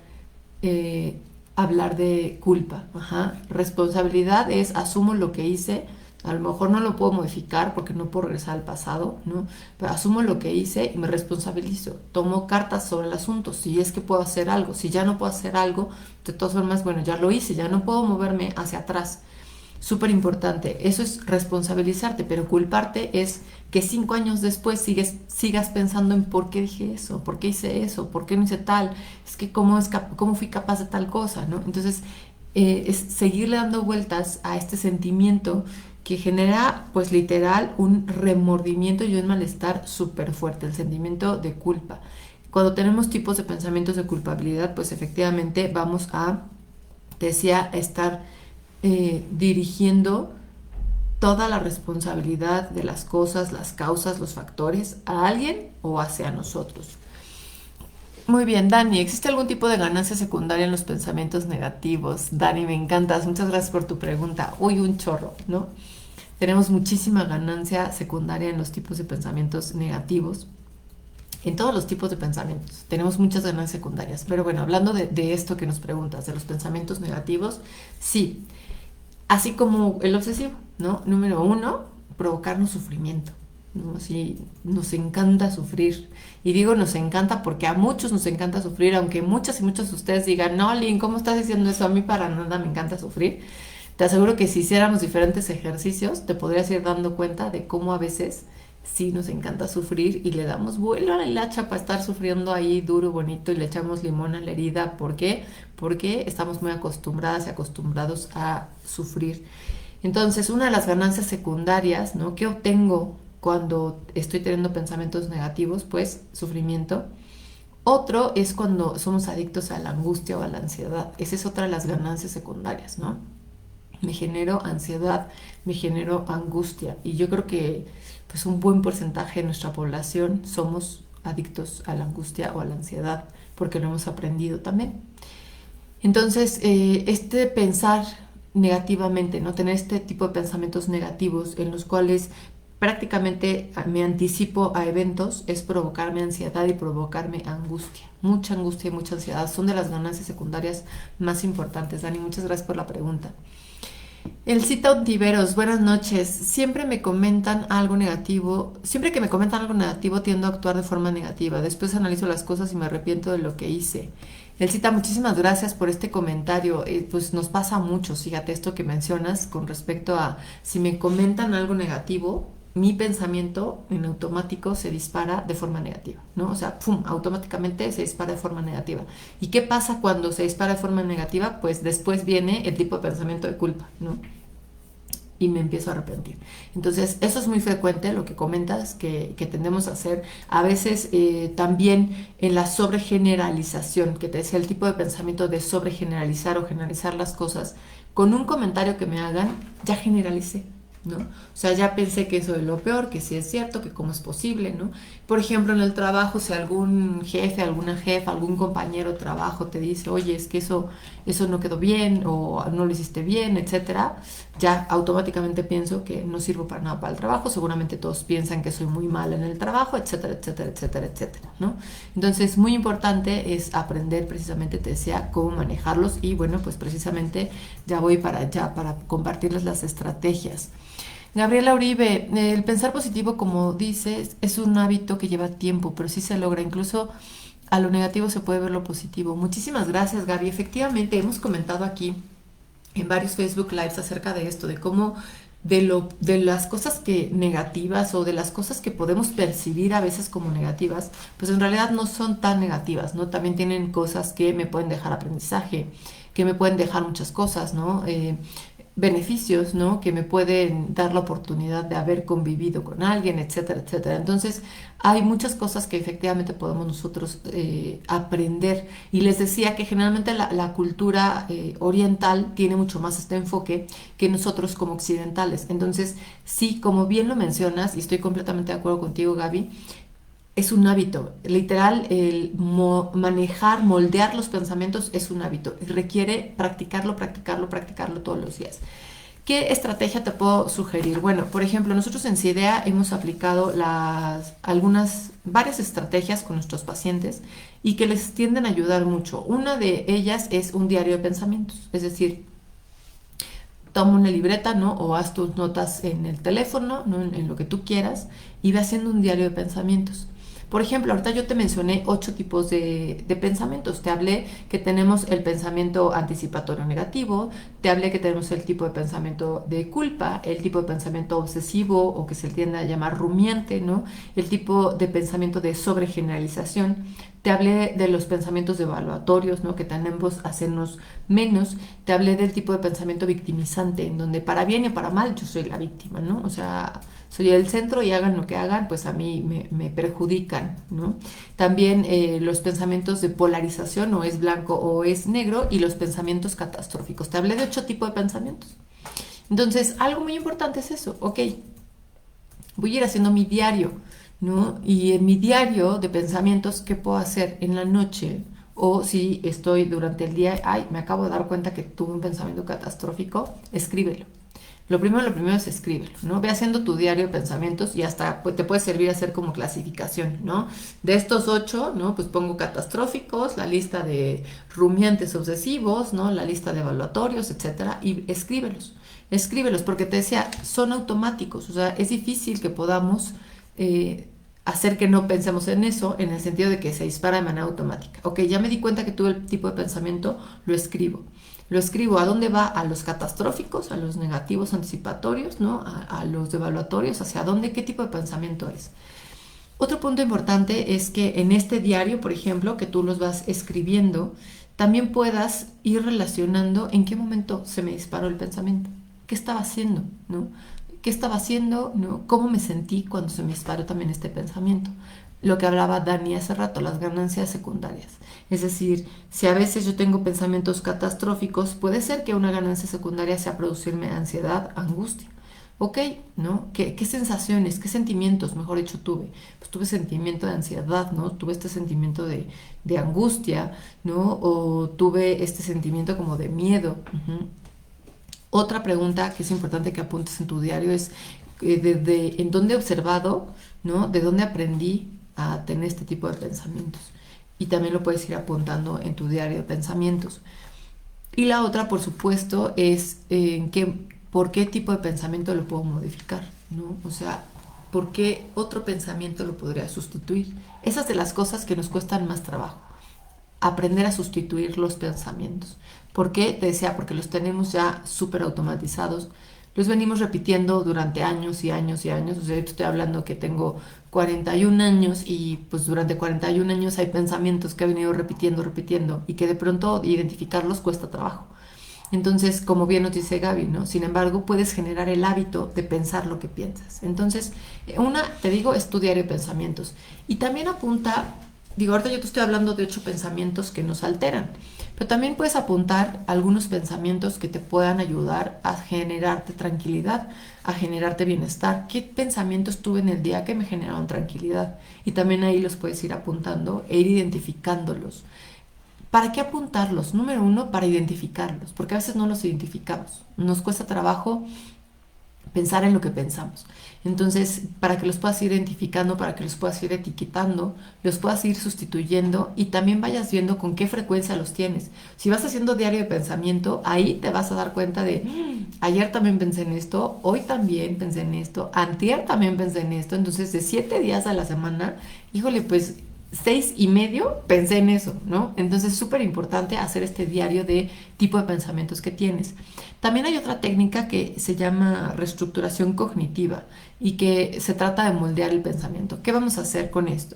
hablar de culpa. Ajá. Responsabilidad es asumo lo que hice, a lo mejor no lo puedo modificar porque no puedo regresar al pasado, ¿no? Pero asumo lo que hice y me responsabilizo. Tomo cartas sobre el asunto, si es que puedo hacer algo. Si ya no puedo hacer algo, de todas formas, bueno, ya lo hice, ya no puedo moverme hacia atrás. Súper importante, eso es responsabilizarte, pero culparte es que 5 años después sigas pensando en por qué dije eso, por qué hice eso, por qué no hice tal, es que cómo fui capaz de tal cosa, ¿no? Entonces, es seguirle dando vueltas a este sentimiento que genera, pues literal, un remordimiento y un malestar súper fuerte, el sentimiento de culpa. Cuando tenemos tipos de pensamientos de culpabilidad, pues efectivamente vamos a, decía, estar dirigiendo toda la responsabilidad de las cosas, las causas, los factores a alguien o hacia nosotros. Muy bien, Dani, ¿existe algún tipo de ganancia secundaria en los pensamientos negativos? Dani, me encantas, muchas gracias por tu pregunta. Uy, un chorro, ¿no? Tenemos muchísima ganancia secundaria en los tipos de pensamientos negativos, en todos los tipos de pensamientos. Tenemos muchas ganancias secundarias. Pero bueno, hablando de esto que nos preguntas, de los pensamientos negativos, sí, así como el obsesivo, ¿no? Número uno, provocarnos sufrimiento, ¿no? Sí, nos encanta sufrir. Y digo nos encanta porque a muchos nos encanta sufrir, aunque muchas y muchos de ustedes digan, no, Lynn, ¿cómo estás diciendo eso? A mí para nada me encanta sufrir. Te aseguro que si hiciéramos diferentes ejercicios, te podrías ir dando cuenta de cómo a veces sí nos encanta sufrir y le damos vuelo a la hilacha para estar sufriendo ahí duro, bonito y le echamos limón a la herida. ¿Por qué? Porque estamos muy acostumbradas y acostumbrados a sufrir. Entonces, una de las ganancias secundarias, ¿no? ¿Qué obtengo cuando estoy teniendo pensamientos negativos? Pues sufrimiento. Otro es cuando somos adictos a la angustia o a la ansiedad. Esa es otra de las ganancias secundarias, ¿no? Me genero ansiedad, me genero angustia. Y yo creo que pues un buen porcentaje de nuestra población somos adictos a la angustia o a la ansiedad, porque lo hemos aprendido también. Entonces, este pensar negativamente, ¿no? Tener este tipo de pensamientos negativos en los cuales prácticamente me anticipo a eventos, es provocarme ansiedad y provocarme angustia. Mucha angustia y mucha ansiedad son de las ganancias secundarias más importantes. Dani, muchas gracias por la pregunta. El Cita Ontiveros, buenas noches. Siempre me comentan algo negativo. Siempre que me comentan algo negativo tiendo a actuar de forma negativa. Después analizo las cosas y me arrepiento de lo que hice. El Cita, muchísimas gracias por este comentario. Pues nos pasa mucho, fíjate esto que mencionas con respecto a si me comentan algo negativo, mi pensamiento en automático se dispara de forma negativa, ¿no? O sea, ¡pum!, automáticamente se dispara de forma negativa. ¿Y qué pasa cuando se dispara de forma negativa? Pues después viene el tipo de pensamiento de culpa, ¿no? Y me empiezo a arrepentir. Entonces, eso es muy frecuente, lo que comentas, que tendemos a hacer. A veces también en la sobregeneralización, que te decía el tipo de pensamiento de sobregeneralizar o generalizar las cosas, con un comentario que me hagan, ya generalicé, ¿no? O sea, ya pensé que eso es lo peor, que sí es cierto, que cómo es posible, ¿no? Por ejemplo, en el trabajo, si algún jefe, alguna jefa, algún compañero de trabajo te dice, oye, es que eso no quedó bien o no lo hiciste bien, etcétera, ya automáticamente pienso que no sirvo para nada para el trabajo, seguramente todos piensan que soy muy mala en el trabajo, etcétera, etcétera, etcétera, etcétera, ¿no? Entonces, muy importante es aprender precisamente, te decía, cómo manejarlos y bueno, pues precisamente ya voy para allá, para compartirles las estrategias. Gabriela Uribe, el pensar positivo, como dices, es un hábito que lleva tiempo, pero sí se logra. Incluso a lo negativo se puede ver lo positivo. Muchísimas gracias, Gaby. Efectivamente, hemos comentado aquí en varios Facebook Lives acerca de esto, de cómo de las cosas que negativas o de las cosas que podemos percibir a veces como negativas, pues en realidad no son tan negativas, ¿no? También tienen cosas que me pueden dejar aprendizaje, que me pueden dejar muchas cosas, ¿no? Beneficios, ¿no? Que me pueden dar la oportunidad de haber convivido con alguien, etcétera, etcétera. Entonces, hay muchas cosas que efectivamente podemos nosotros aprender. Y les decía que generalmente la cultura oriental tiene mucho más este enfoque que nosotros como occidentales. Entonces, sí, como bien lo mencionas, y estoy completamente de acuerdo contigo, Gaby, es un hábito. Literal, el manejar, moldear los pensamientos es un hábito y requiere practicarlo, practicarlo, practicarlo todos los días. ¿Qué estrategia te puedo sugerir? Bueno, por ejemplo, nosotros en CIDEA hemos aplicado varias estrategias con nuestros pacientes y que les tienden a ayudar mucho. Una de ellas es un diario de pensamientos, es decir, toma una libreta, ¿no? O haz tus notas en el teléfono, ¿no? En lo que tú quieras y ve haciendo un diario de pensamientos. Por ejemplo, ahorita yo te mencioné 8 tipos de pensamientos. Te hablé que tenemos el pensamiento anticipatorio negativo, te hablé que tenemos el tipo de pensamiento de culpa, el tipo de pensamiento obsesivo o que se tiende a llamar rumiante, ¿no? El tipo de pensamiento de sobregeneralización. Te hablé de los pensamientos evaluatorios, ¿no? Que tenemos a hacernos menos. Te hablé del tipo de pensamiento victimizante, en donde para bien y para mal yo soy la víctima, ¿no? O sea, soy el centro y hagan lo que hagan, pues a mí me perjudican, ¿no? También los pensamientos de polarización, o es blanco o es negro, y los pensamientos catastróficos. Te hablé de 8 tipos de pensamientos. Entonces, algo muy importante es eso, ok, voy a ir haciendo mi diario, ¿no? Y en mi diario de pensamientos, ¿qué puedo hacer en la noche? O si estoy durante el día, ay, me acabo de dar cuenta que tuve un pensamiento catastrófico, escríbelo. Lo primero es escríbelo, ¿no? Ve haciendo tu diario de pensamientos y hasta pues, te puede servir hacer como clasificación, ¿no? De estos 8, ¿no? Pues pongo catastróficos, la lista de rumiantes obsesivos, ¿no? La lista de evaluatorios, etcétera, y escríbelos. Escríbelos, porque te decía, son automáticos, o sea, es difícil que podamos hacer que no pensemos en eso, en el sentido de que se dispara de manera automática. Ok, ya me di cuenta que tuve el tipo de pensamiento, lo escribo. Lo escribo a dónde va, a los catastróficos, a los negativos anticipatorios, ¿no? A los evaluatorios, hacia dónde, qué tipo de pensamiento es. Otro punto importante es que en este diario, por ejemplo, que tú los vas escribiendo, también puedas ir relacionando en qué momento se me disparó el pensamiento, qué estaba haciendo, ¿no? ¿Qué estaba haciendo, ¿no? ¿Cómo me sentí cuando se me disparó también este pensamiento? Lo que hablaba Dani hace rato, las ganancias secundarias. Es decir, si a veces yo tengo pensamientos catastróficos, puede ser que una ganancia secundaria sea producirme ansiedad, angustia. Ok, ¿no? ¿Qué sensaciones, qué sentimientos, mejor dicho, tuve? Pues tuve sentimiento de ansiedad, ¿no? Tuve este sentimiento de angustia, ¿no? O tuve este sentimiento como de miedo. Otra pregunta que es importante que apuntes en tu diario es en dónde he observado, ¿no? De dónde aprendí a tener este tipo de pensamientos. Y también lo puedes ir apuntando en tu diario de pensamientos. Y la otra, por supuesto, es en qué ¿por qué tipo de pensamiento lo puedo modificar? ¿No? O sea, ¿por qué otro pensamiento lo podría sustituir? Esas de las cosas que nos cuestan más trabajo. Aprender a sustituir los pensamientos. ¿Por qué? Te decía, porque los tenemos ya súper automatizados. Los venimos repitiendo durante años y años y años. O sea, yo te estoy hablando que tengo 41 años y pues durante 41 años hay pensamientos que he venido repitiendo, repitiendo y que de pronto identificarlos cuesta trabajo. Entonces, como bien nos dice Gaby, ¿no? Sin embargo, puedes generar el hábito de pensar lo que piensas. Entonces, una, te digo, es tu diario de pensamientos. Y también apunta, digo, ahorita yo te estoy hablando de 8 pensamientos que nos alteran, pero también puedes apuntar algunos pensamientos que te puedan ayudar a generarte tranquilidad, a generarte bienestar. ¿Qué pensamientos tuve en el día que me generaron tranquilidad? Y también ahí los puedes ir apuntando e ir identificándolos. ¿Para qué apuntarlos? Número uno, para identificarlos, porque a veces no los identificamos. Nos cuesta trabajo pensar en lo que pensamos. Entonces, para que los puedas ir identificando, para que los puedas ir etiquetando, los puedas ir sustituyendo y también vayas viendo con qué frecuencia los tienes. Si vas haciendo diario de pensamiento, ahí te vas a dar cuenta de, ayer también pensé en esto, hoy también pensé en esto, antier también pensé en esto. Entonces, de 7 días a la semana, híjole, pues 6 y medio pensé en eso, ¿no? Entonces es súper importante hacer este diario de tipo de pensamientos que tienes. También hay otra técnica que se llama reestructuración cognitiva y que se trata de moldear el pensamiento. ¿Qué vamos a hacer con esto?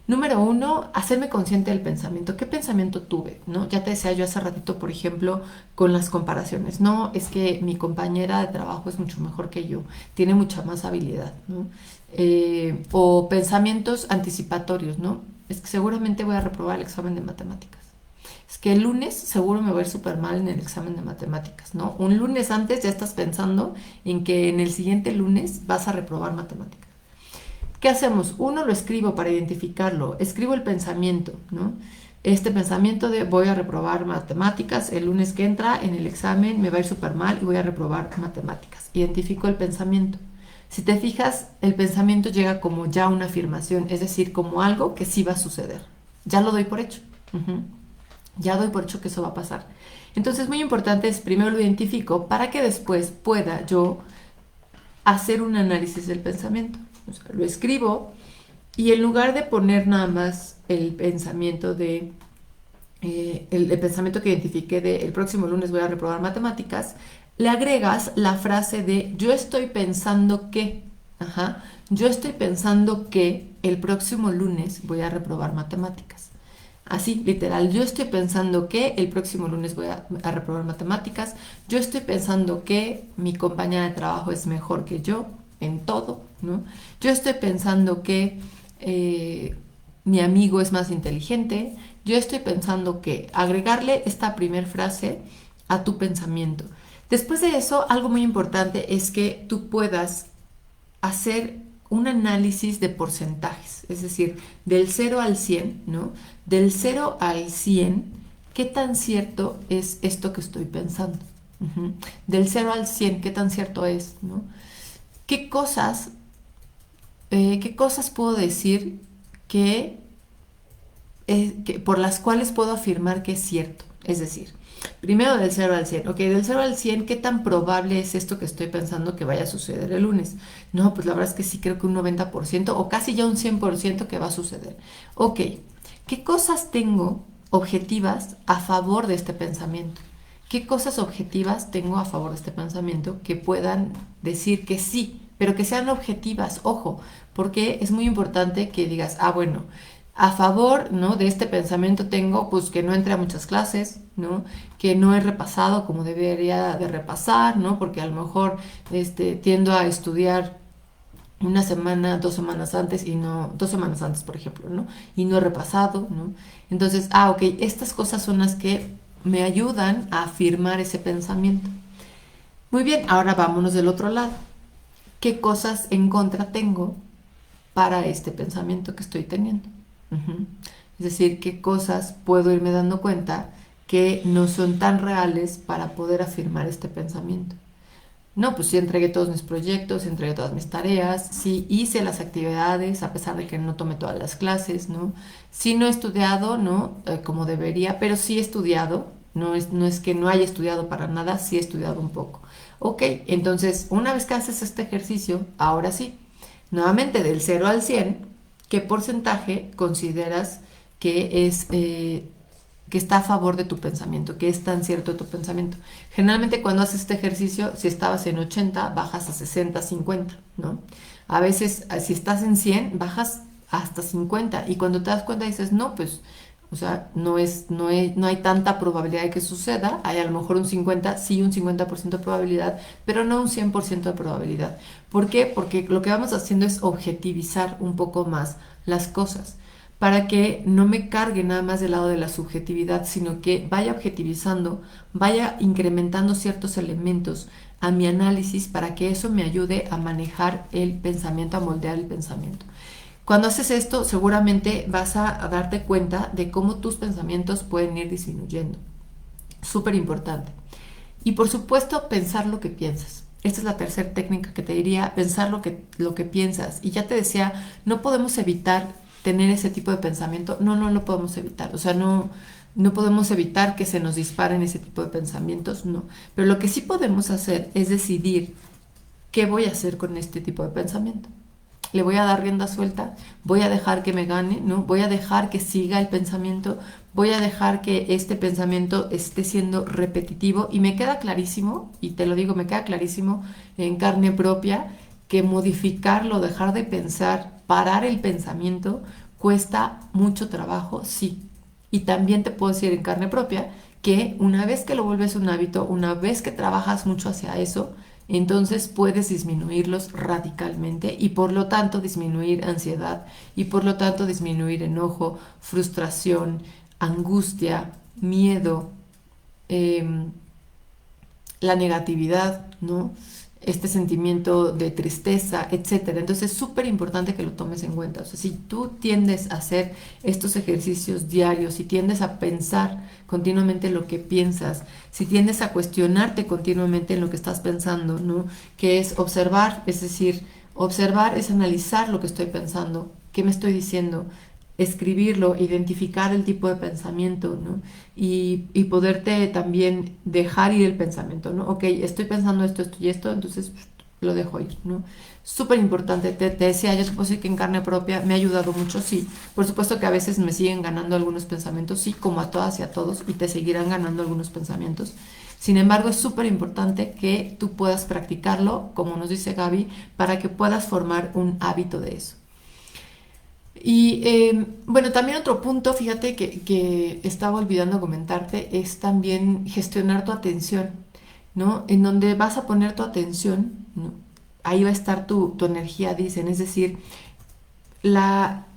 Número uno, hacerme consciente del pensamiento. ¿Qué pensamiento tuve? ¿No? Ya te decía yo hace ratito, por ejemplo, con las comparaciones. No, es que mi compañera de trabajo es mucho mejor que yo, tiene mucha más habilidad, ¿no? O pensamientos anticipatorios, ¿no? Es que seguramente voy a reprobar el examen de matemáticas. Es que el lunes seguro me voy a ir súper mal en el examen de matemáticas, ¿no? Un lunes antes ya estás pensando en que en el siguiente lunes vas a reprobar matemáticas. ¿Qué hacemos? Uno, lo escribo para identificarlo, escribo el pensamiento, ¿no? Este pensamiento de voy a reprobar matemáticas, el lunes que entra en el examen me va a ir súper mal y voy a reprobar matemáticas. Identifico el pensamiento. Si te fijas, el pensamiento llega como ya una afirmación, es decir, como algo que sí va a suceder. Ya lo doy por hecho. Ujú. Ya doy por hecho que eso va a pasar. Entonces, muy importante es primero lo identifico para que después pueda yo hacer un análisis del pensamiento. O sea, lo escribo y en lugar de poner nada más el pensamiento de el pensamiento que identifiqué de el próximo lunes voy a reprobar matemáticas, le agregas la frase de yo estoy pensando que, ajá, yo estoy pensando que el próximo lunes voy a reprobar matemáticas. Así, literal, yo estoy pensando que el próximo lunes voy a reprobar matemáticas, yo estoy pensando que mi compañera de trabajo es mejor que yo en todo, ¿no? Yo estoy pensando que mi amigo es más inteligente, yo estoy pensando que agregarle esta primer frase a tu pensamiento. Después de eso, algo muy importante es que tú puedas hacer un análisis de porcentajes, es decir, del 0 al 100, ¿no? Del 0 al 100, ¿qué tan cierto es esto que estoy pensando? Del 0 al 100, ¿qué tan cierto es, ¿no? ¿Qué cosas, qué cosas puedo decir que por las cuales puedo afirmar que es cierto? Es decir, primero del 0 al 100. Ok, del 0 al 100, ¿qué tan probable es esto que estoy pensando que vaya a suceder el lunes? No, pues la verdad es que sí creo que un 90% o casi ya un 100% que va a suceder. Ok, ¿qué cosas tengo objetivas a favor de este pensamiento? ¿Qué cosas objetivas tengo a favor de este pensamiento que puedan decir que sí, pero que sean objetivas? Ojo, porque es muy importante que digas, ah, bueno, a favor, ¿no?, de este pensamiento tengo, pues, que no entre a muchas clases, ¿no? Que no he repasado como debería de repasar, ¿no? Porque a lo mejor tiendo a estudiar una semana, 2 semanas antes y no, 2 semanas antes, por ejemplo, ¿no? Y no he repasado, ¿no? Entonces, ok, estas cosas son las que me ayudan a afirmar ese pensamiento. Muy bien, ahora vámonos del otro lado. ¿Qué cosas en contra tengo para este pensamiento que estoy teniendo? Uh-huh. Es decir, qué cosas puedo irme dando cuenta que no son tan reales para poder afirmar este pensamiento. No, pues sí entregué todos mis proyectos, sí entregué todas mis tareas, sí hice las actividades a pesar de que no tomé todas las clases, ¿no? Sí no he estudiado, ¿no? Como debería, pero sí he estudiado, No es que no haya estudiado para nada, sí he estudiado un poco. Ok, entonces una vez que haces este ejercicio, ahora sí, nuevamente del 0 al 100, ¿qué porcentaje consideras que es que está a favor de tu pensamiento, que es tan cierto tu pensamiento? Generalmente cuando haces este ejercicio, si estabas en 80, bajas a 60, 50, ¿no? A veces, si estás en 100, bajas hasta 50 y cuando te das cuenta dices, no, pues, o sea, no hay tanta probabilidad de que suceda, hay a lo mejor un 50, sí, un 50% de probabilidad, pero no un 100% de probabilidad. ¿Por qué? Porque lo que vamos haciendo es objetivizar un poco más las cosas para que no me cargue nada más del lado de la subjetividad, sino que vaya objetivizando, vaya incrementando ciertos elementos a mi análisis para que eso me ayude a manejar el pensamiento, a moldear el pensamiento. Cuando haces esto, seguramente vas a darte cuenta de cómo tus pensamientos pueden ir disminuyendo. Súper importante. Y por supuesto, pensar lo que piensas. Esta es la tercera técnica que te diría, pensar lo que piensas. Y ya te decía, no podemos evitar tener ese tipo de pensamiento. No lo podemos evitar. O sea, no podemos evitar que se nos disparen ese tipo de pensamientos, no. Pero lo que sí podemos hacer es decidir qué voy a hacer con este tipo de pensamiento. Le voy a dar rienda suelta, voy a dejar que me gane, ¿no? Voy a dejar que siga el pensamiento, voy a dejar que este pensamiento esté siendo repetitivo y me queda clarísimo, y te lo digo, me queda clarísimo en carne propia, que modificarlo, dejar de pensar, parar el pensamiento, cuesta mucho trabajo, sí. Y también te puedo decir en carne propia que una vez que lo vuelves un hábito, una vez que trabajas mucho hacia eso, entonces puedes disminuirlos radicalmente y por lo tanto disminuir ansiedad y por lo tanto disminuir enojo, frustración, angustia, miedo, eh, la negatividad, ¿no? Este sentimiento de tristeza, etcétera. Entonces es súper importante que lo tomes en cuenta. O sea, si tú tiendes a hacer estos ejercicios diarios, si tiendes a pensar continuamente lo que piensas, si tiendes a cuestionarte continuamente en lo que estás pensando, ¿no? Que es observar, es decir, observar es analizar lo que estoy pensando, qué me estoy diciendo, escribirlo, identificar el tipo de pensamiento, ¿no? Y poderte también dejar ir el pensamiento, ¿no? Ok, estoy pensando esto, esto y esto, entonces lo dejo ir, ¿no? Súper importante, te decía, yo supongo que en carne propia me ha ayudado mucho, sí. Por supuesto que a veces me siguen ganando algunos pensamientos, sí, como a todas y a todos, y te seguirán ganando algunos pensamientos. Sin embargo, es súper importante que tú puedas practicarlo, como nos dice Gaby, para que puedas formar un hábito de eso. Y bueno, también otro punto, fíjate que estaba olvidando comentarte, es también gestionar tu atención, ¿no? En donde vas a poner tu atención, ¿no? Ahí va a estar tu energía, dicen. Es decir, la,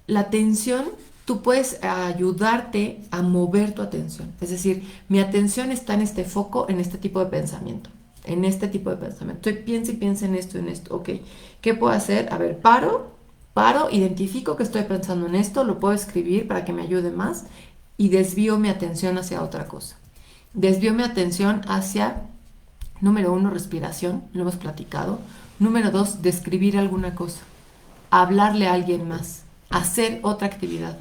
la atención, tú puedes ayudarte a mover tu atención. Es decir, mi atención está en este foco, en este tipo de pensamiento. En este tipo de pensamiento. Estoy piensa y piensa en esto. Ok, ¿qué puedo hacer? A ver, paro, identifico que estoy pensando en esto, lo puedo escribir para que me ayude más y desvío mi atención hacia otra cosa. Desvío mi atención hacia, número uno, respiración, lo hemos platicado. Número dos, describir alguna cosa, hablarle a alguien más, hacer otra actividad.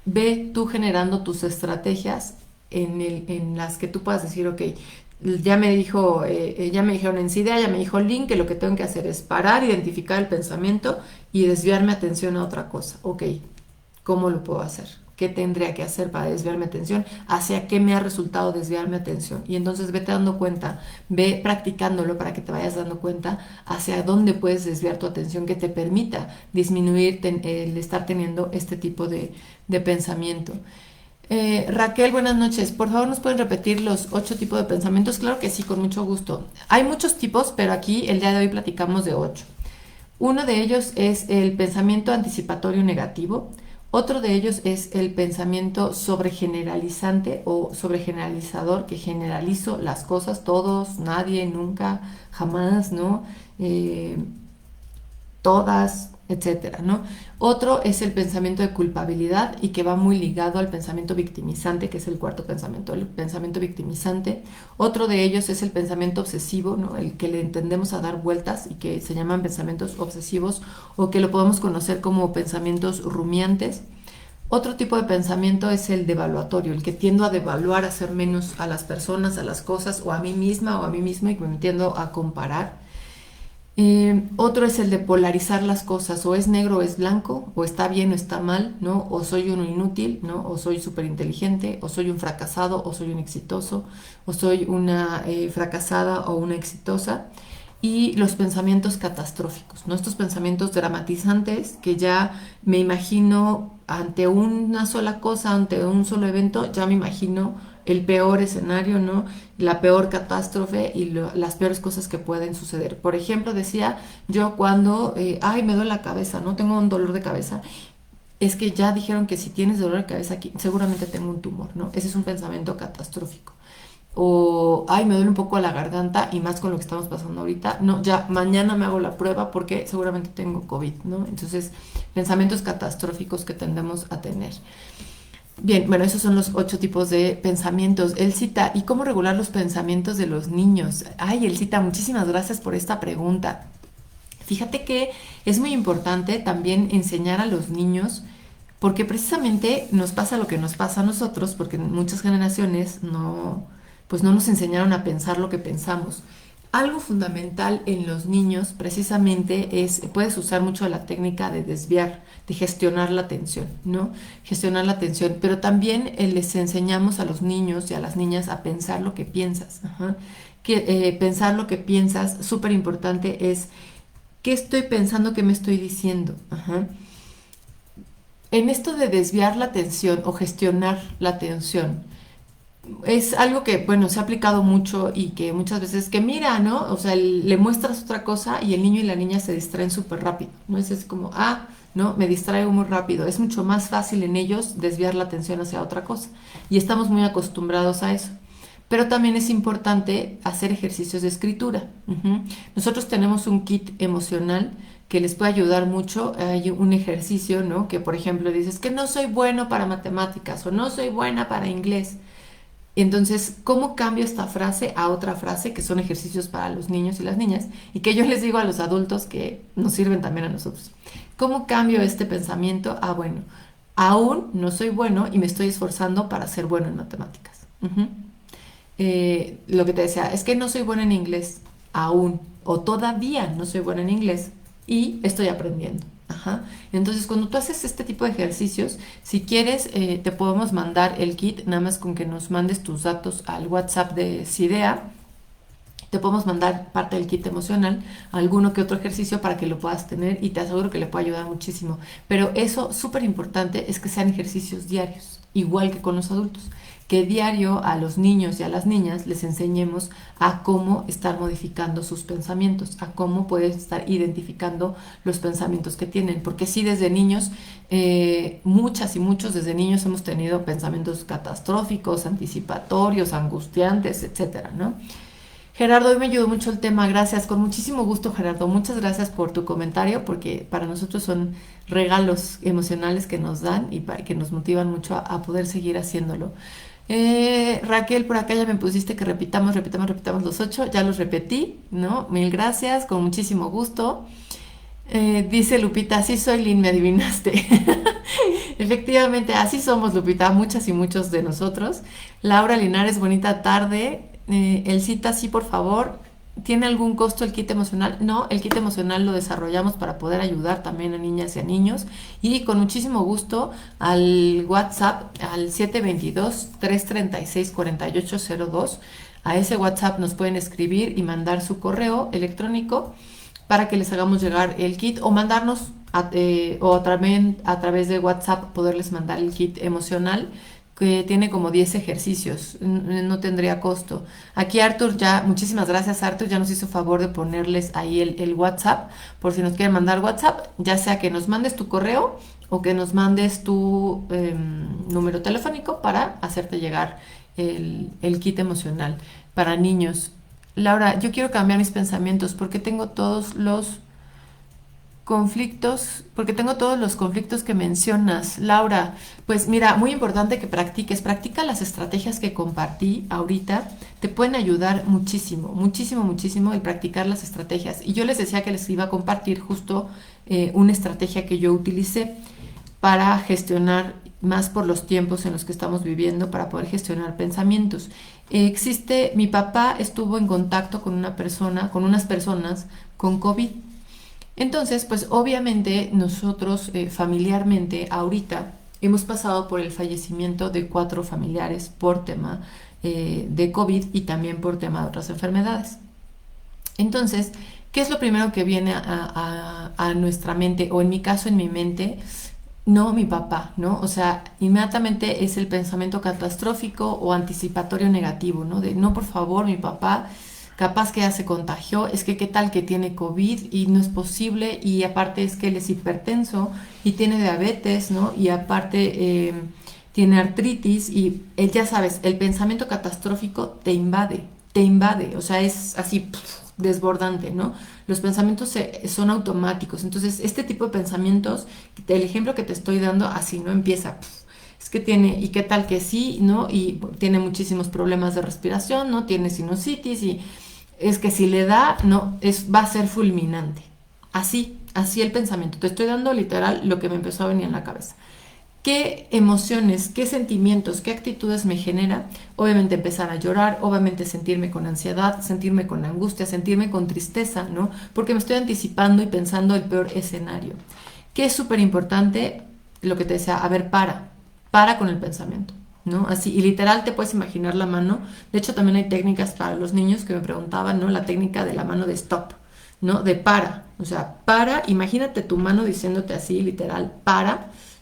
Ve tú generando tus estrategias en las que tú puedas decir, ok, ya me dijeron en CIDEA, ya me dijo Link que lo que tengo que hacer es parar, identificar el pensamiento y desviar mi atención a otra cosa. Ok, ¿cómo lo puedo hacer? ¿Qué tendría que hacer para desviar mi atención? ¿Hacia qué me ha resultado desviar mi atención? Y entonces vete dando cuenta, ve practicándolo para que te vayas dando cuenta hacia dónde puedes desviar tu atención que te permita disminuir el estar teniendo este tipo de pensamiento. Raquel, buenas noches. Por favor, ¿nos pueden repetir los 8 tipos de pensamientos? Claro que sí, con mucho gusto. Hay muchos tipos, pero aquí el día de hoy platicamos de 8. Uno de ellos es el pensamiento anticipatorio negativo. Otro de ellos es el pensamiento sobregeneralizante o sobregeneralizador, que generalizo las cosas, todos, nadie, nunca, jamás, ¿no? Todas, etcétera, ¿no? Otro es el pensamiento de culpabilidad y que va muy ligado al pensamiento victimizante, que es el cuarto pensamiento, el pensamiento victimizante. Otro de ellos es el pensamiento obsesivo, ¿no? El que le entendemos a dar vueltas y que se llaman pensamientos obsesivos o que lo podemos conocer como pensamientos rumiantes. Otro tipo de pensamiento es el devaluatorio, el que tiendo a devaluar, a hacer menos a las personas, a las cosas, o a mí misma o a mí misma, y que me tiendo a comparar. Otro es el de polarizar las cosas, o es negro o es blanco, o está bien o está mal, ¿no? O soy uno inútil, ¿no? O soy súper inteligente, o soy un fracasado, o soy un exitoso, o soy una fracasada o una exitosa. Y los pensamientos catastróficos, ¿no? Estos pensamientos dramatizantes que ya me imagino ante una sola cosa, ante un solo evento, ya me imagino el peor escenario, ¿no? La peor catástrofe y las peores cosas que pueden suceder. Por ejemplo, decía yo cuando, ay, me duele la cabeza, ¿no? Tengo un dolor de cabeza. Es que ya dijeron que si tienes dolor de cabeza aquí, seguramente tengo un tumor, ¿no? Ese es un pensamiento catastrófico. O, ay, me duele un poco la garganta y más con lo que estamos pasando ahorita. No, ya mañana me hago la prueba porque seguramente tengo COVID, ¿no? Entonces, pensamientos catastróficos que tendemos a tener. Bien, bueno, esos son los 8 tipos de pensamientos. Elcita, ¿y cómo regular los pensamientos de los niños? Ay, Elcita, muchísimas gracias por esta pregunta. Fíjate que es muy importante también enseñar a los niños, porque precisamente nos pasa lo que nos pasa a nosotros, porque en muchas generaciones no, pues no nos enseñaron a pensar lo que pensamos. Algo fundamental en los niños precisamente es, puedes usar mucho la técnica de desviar, de gestionar la atención, ¿no? Gestionar la atención, pero también les enseñamos a los niños y a las niñas a pensar lo que piensas. Ajá. Pensar lo que piensas, súper importante es, ¿qué estoy pensando, qué me estoy diciendo? Ajá. En esto de desviar la atención o gestionar la atención, es algo que, bueno, se ha aplicado mucho y que muchas veces que mira, ¿no? O sea, le muestras otra cosa y el niño y la niña se distraen súper rápido, ¿no? Es como, ah, no, me distraigo muy rápido. Es mucho más fácil en ellos desviar la atención hacia otra cosa y estamos muy acostumbrados a eso. Pero también es importante hacer ejercicios de escritura. Ujú. Nosotros tenemos un kit emocional que les puede ayudar mucho. Hay un ejercicio, ¿no? Que, por ejemplo, dices que no soy bueno para matemáticas o no soy buena para inglés. Entonces, ¿cómo cambio esta frase a otra frase que son ejercicios para los niños y las niñas y que yo les digo a los adultos que nos sirven también a nosotros? ¿Cómo cambio este pensamiento? Ah, bueno, aún no soy bueno y me estoy esforzando para ser bueno en matemáticas. Ujú. Lo que te decía, es que no soy buena en inglés aún o todavía no soy buena en inglés y estoy aprendiendo. Ajá. Entonces, cuando tú haces este tipo de ejercicios, si quieres, te podemos mandar el kit, nada más con que nos mandes tus datos al WhatsApp de Cidea. Te podemos mandar parte del kit emocional, alguno que otro ejercicio para que lo puedas tener y te aseguro que le puede ayudar muchísimo. Pero eso, súper importante, es que sean ejercicios diarios, igual que con los adultos. Que diario a los niños y a las niñas les enseñemos a cómo estar modificando sus pensamientos, a cómo pueden estar identificando los pensamientos que tienen. Porque sí, desde niños, muchas y muchos desde niños hemos tenido pensamientos catastróficos, anticipatorios, angustiantes, etcétera, ¿no? Gerardo, hoy me ayudó mucho el tema, gracias, con muchísimo gusto, Gerardo. Muchas gracias por tu comentario, porque para nosotros son regalos emocionales que nos dan y que nos motivan mucho a poder seguir haciéndolo. Raquel, por acá ya me pusiste que repitamos los 8, ya los repetí, ¿no? Mil gracias, con muchísimo gusto. Dice Lupita, así soy, Lynn, me adivinaste. Efectivamente, así somos, Lupita, muchas y muchos de nosotros. Laura Linares, bonita tarde. Elcita, sí, por favor. ¿Tiene algún costo el kit emocional? No, el kit emocional lo desarrollamos para poder ayudar también a niñas y a niños. Y con muchísimo gusto al WhatsApp, al 722-336-4802. A ese WhatsApp nos pueden escribir y mandar su correo electrónico para que les hagamos llegar el kit o mandarnos o también a través de WhatsApp poderles mandar el kit emocional que tiene como 10 ejercicios, no tendría costo. Aquí Arthur ya, muchísimas gracias Arthur, ya nos hizo favor de ponerles ahí el WhatsApp, por si nos quieren mandar WhatsApp, ya sea que nos mandes tu correo o que nos mandes tu número telefónico para hacerte llegar el kit emocional para niños. Laura, yo quiero cambiar mis pensamientos porque tengo todos los conflictos, porque tengo todos los conflictos que mencionas. Laura, pues mira, muy importante que practica las estrategias que compartí ahorita, te pueden ayudar muchísimo, muchísimo, muchísimo el practicar las estrategias. Y yo les decía que les iba a compartir justo una estrategia que yo utilicé para gestionar más por los tiempos en los que estamos viviendo para poder gestionar pensamientos. Mi papá estuvo en contacto con una persona, con unas personas con COVID. Entonces, pues obviamente nosotros familiarmente ahorita hemos pasado por el fallecimiento de 4 familiares por tema de COVID y también por tema de otras enfermedades. Entonces, ¿qué es lo primero que viene a nuestra mente? O en mi caso, en mi mente, no mi papá, ¿no? O sea, inmediatamente es el pensamiento catastrófico o anticipatorio negativo, ¿no? De, no, por favor, mi papá, capaz que ya se contagió, es que qué tal que tiene COVID y no es posible, y aparte es que él es hipertenso y tiene diabetes, ¿no? Y aparte tiene artritis y ya sabes, el pensamiento catastrófico te invade, o sea, es así desbordante, ¿no? Los pensamientos son automáticos. Entonces, este tipo de pensamientos, el ejemplo que te estoy dando, así no empieza. Es que tiene, y qué tal que sí, ¿no? Y tiene muchísimos problemas de respiración, ¿no? Tiene sinusitis y es que si le da, no, va a ser fulminante. Así el pensamiento. Te estoy dando literal lo que me empezó a venir en la cabeza. ¿Qué emociones, qué sentimientos, qué actitudes me genera? Obviamente empezar a llorar, obviamente sentirme con ansiedad, sentirme con angustia, sentirme con tristeza, ¿no? Porque me estoy anticipando y pensando el peor escenario. ¿Qué es súper importante? Lo que te decía, a ver, para con el pensamiento, ¿no? Así, y literal te puedes imaginar la mano. De hecho, también hay técnicas para los niños que me preguntaban, ¿no? La técnica de la mano de stop, ¿no? De para, o sea, para, imagínate tu mano diciéndote así, literal,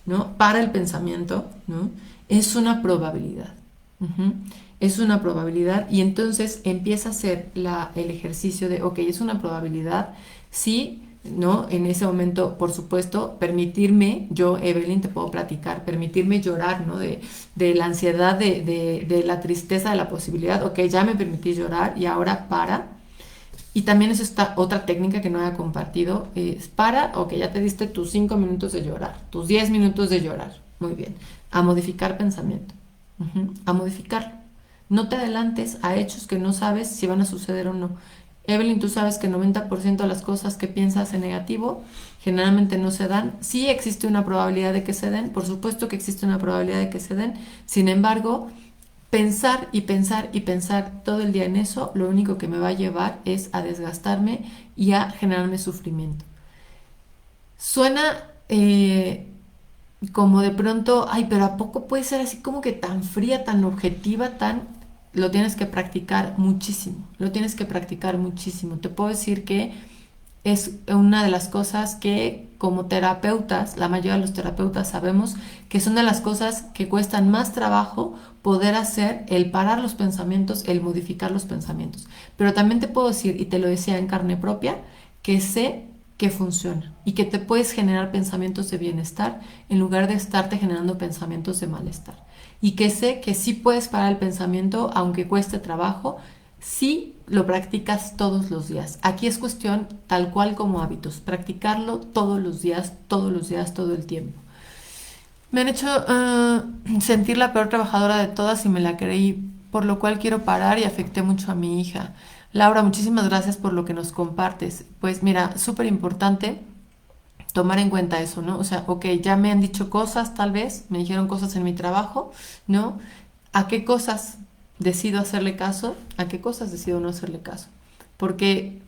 ¿no? Para el pensamiento, ¿no? Es una probabilidad. Uh-huh. Es una probabilidad y entonces empieza a hacer el ejercicio de, ok, es una probabilidad, sí, ¿no? En ese momento, por supuesto, permitirme, yo, Evelyn, te puedo platicar, permitirme llorar, ¿no? De la ansiedad, de la tristeza, de la posibilidad, ok, ya me permití llorar y ahora para. Y también es esta otra técnica que no había compartido, es para, ok, ya te diste tus 5 minutos de llorar, tus 10 minutos de llorar, muy bien, a modificar pensamiento, a modificarlo. No te adelantes a hechos que no sabes si van a suceder o no. Evelyn, tú sabes que el 90% de las cosas que piensas en negativo generalmente no se dan. Sí existe una probabilidad de que se den, por supuesto que existe una probabilidad de que se den, sin embargo, pensar y pensar y pensar todo el día en eso, lo único que me va a llevar es a desgastarme y a generarme sufrimiento. Suena como de pronto, ay, pero ¿a poco puede ser así como que tan fría, tan objetiva, tan... Lo tienes que practicar muchísimo, lo tienes que practicar muchísimo. Te puedo decir que es una de las cosas que como terapeutas, la mayoría de los terapeutas sabemos que son de las cosas que cuestan más trabajo poder hacer, el parar los pensamientos, el modificar los pensamientos. Pero también te puedo decir, y te lo decía en carne propia, que sé que funciona y que te puedes generar pensamientos de bienestar en lugar de estarte generando pensamientos de malestar. Y que sé que sí puedes parar el pensamiento aunque cueste trabajo, si lo practicas todos los días. Aquí es cuestión tal cual como hábitos, practicarlo todos los días, todos los días, todo el tiempo. Me han hecho sentir la peor trabajadora de todas y me la creí, por lo cual quiero parar y afecté mucho a mi hija. Laura, muchísimas gracias por lo que nos compartes. Pues mira, súper importante tomar en cuenta eso, ¿no? O sea, ok, ya me han dicho cosas, tal vez, me dijeron cosas en mi trabajo, ¿no? ¿A qué cosas decido hacerle caso? ¿A qué cosas decido no hacerle caso? Porque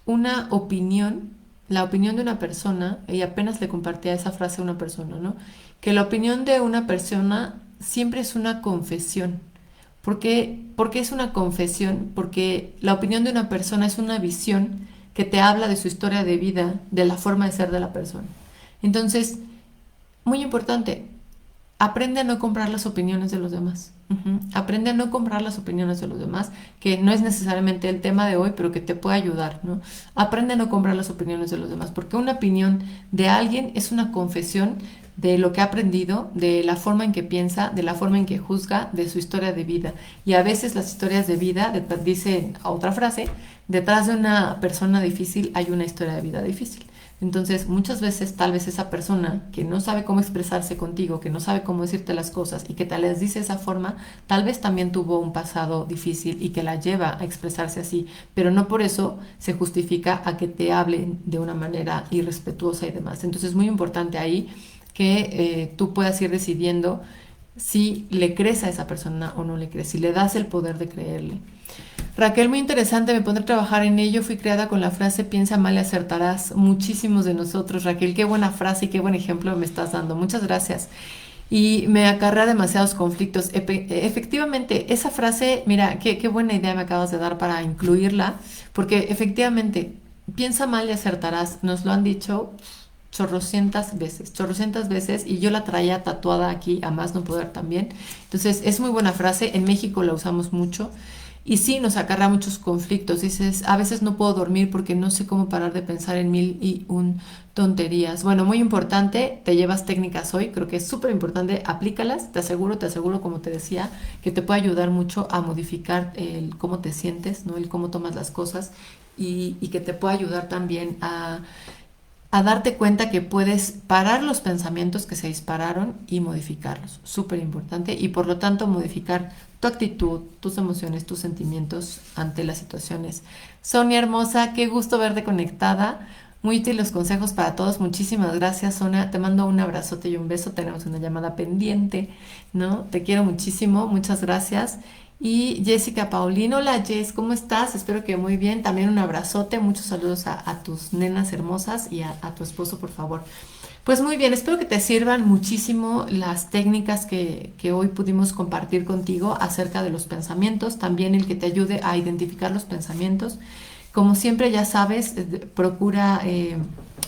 una opinión, la opinión de una persona, y apenas le compartía esa frase a una persona, ¿no? Que la opinión de una persona siempre es una confesión. ¿Por qué es una confesión? Porque la opinión de una persona es una visión que te habla de su historia de vida, de la forma de ser de la persona. Entonces, muy importante, aprende a no comprar las opiniones de los demás. Aprende a no comprar las opiniones de los demás, que no es necesariamente el tema de hoy, pero que te puede ayudar, ¿no? Aprende a no comprar las opiniones de los demás, porque una opinión de alguien es una confesión de lo que ha aprendido, de la forma en que piensa, de la forma en que juzga, de su historia de vida. Y a veces las historias de vida, dice otra frase, detrás de una persona difícil hay una historia de vida difícil. Entonces, muchas veces, tal vez esa persona que no sabe cómo expresarse contigo, que no sabe cómo decirte las cosas y que te las dice de esa forma, tal vez también tuvo un pasado difícil y que la lleva a expresarse así, pero no por eso se justifica a que te hablen de una manera irrespetuosa y demás. Entonces, es muy importante ahí tú puedas ir decidiendo si le crees a esa persona o no le crees, si le das el poder de creerle. Raquel, muy interesante, me pondré a trabajar en ello. Fui criada con la frase piensa mal y acertarás. Muchísimos de nosotros, Raquel, qué buena frase y qué buen ejemplo me estás dando. Muchas gracias. Y me acarrea demasiados conflictos. Efectivamente, esa frase, mira, qué buena idea me acabas de dar para incluirla, porque efectivamente, piensa mal y acertarás. Nos lo han dicho chorrocientas veces, y yo la traía tatuada aquí a más no poder también. Entonces, es muy buena frase. En México la usamos mucho. Y sí, nos acarrea muchos conflictos. Dices, a veces no puedo dormir porque no sé cómo parar de pensar en mil y un tonterías. Bueno, muy importante, te llevas técnicas hoy, creo que es súper importante, aplícalas, te aseguro, como te decía, que te puede ayudar mucho a modificar el cómo te sientes, ¿no? El cómo tomas las cosas y que te puede ayudar también a darte cuenta que puedes parar los pensamientos que se dispararon y modificarlos. Súper importante. Y por lo tanto modificar tu actitud, tus emociones, tus sentimientos ante las situaciones. Sonia hermosa, qué gusto verte conectada. Muy útiles los consejos para todos. Muchísimas gracias, Sonia. Te mando un abrazote y un beso. Tenemos una llamada pendiente, ¿no? Te quiero muchísimo. Muchas gracias. Y Jessica Paulino, hola Jess, ¿cómo estás? Espero que muy bien. También un abrazote, muchos saludos a tus nenas hermosas y a tu esposo, por favor. Pues muy bien, espero que te sirvan muchísimo las técnicas que hoy pudimos compartir contigo acerca de los pensamientos, también el que te ayude a identificar los pensamientos. Como siempre, ya sabes, procura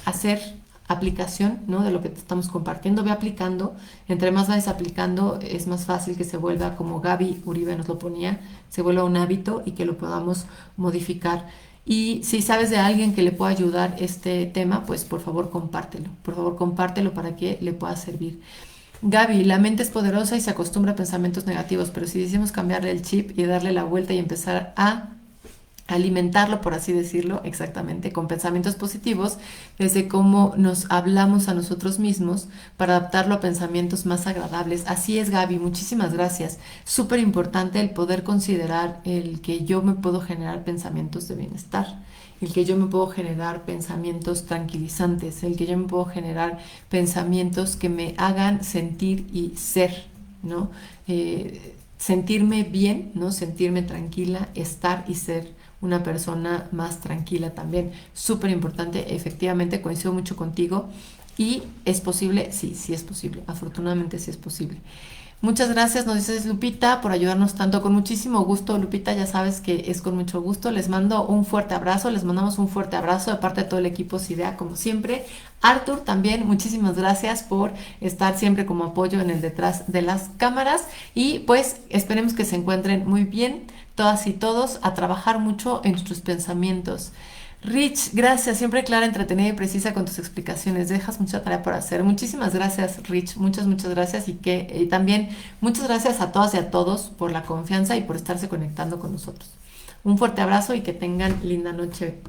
hacer aplicación, ¿no? De lo que te estamos compartiendo, ve aplicando. Entre más vayas aplicando, es más fácil que se vuelva, como Gaby Uribe nos lo ponía, se vuelva un hábito y que lo podamos modificar. Y si sabes de alguien que le pueda ayudar este tema, pues por favor compártelo para que le pueda servir. Gaby, la mente es poderosa y se acostumbra a pensamientos negativos, pero si decimos cambiarle el chip y darle la vuelta y empezar a alimentarlo, por así decirlo, exactamente, con pensamientos positivos, desde cómo nos hablamos a nosotros mismos para adaptarlo a pensamientos más agradables. Así es, Gaby, muchísimas gracias. Súper importante el poder considerar el que yo me puedo generar pensamientos de bienestar, el que yo me puedo generar pensamientos tranquilizantes, el que yo me puedo generar pensamientos que me hagan sentir y ser, ¿no? Sentirme bien, ¿no? Sentirme tranquila, estar y ser una persona más tranquila también. Súper importante, efectivamente, coincido mucho contigo. ¿Y es posible? Sí, sí es posible. Afortunadamente sí es posible. Muchas gracias, nos dices Lupita, por ayudarnos tanto. Con muchísimo gusto, Lupita, ya sabes que es con mucho gusto. Les mando un fuerte abrazo, les mandamos un fuerte abrazo de parte de todo el equipo SIDEA, como siempre. Arthur, también muchísimas gracias por estar siempre como apoyo en el detrás de las cámaras. Y pues esperemos que se encuentren muy bien todas y todos, a trabajar mucho en sus pensamientos. Rich, gracias, siempre clara, entretenida y precisa con tus explicaciones. Dejas mucha tarea por hacer. Muchísimas gracias, Rich. Muchas gracias. Y también muchas gracias a todas y a todos por la confianza y por estarse conectando con nosotros. Un fuerte abrazo y que tengan linda noche.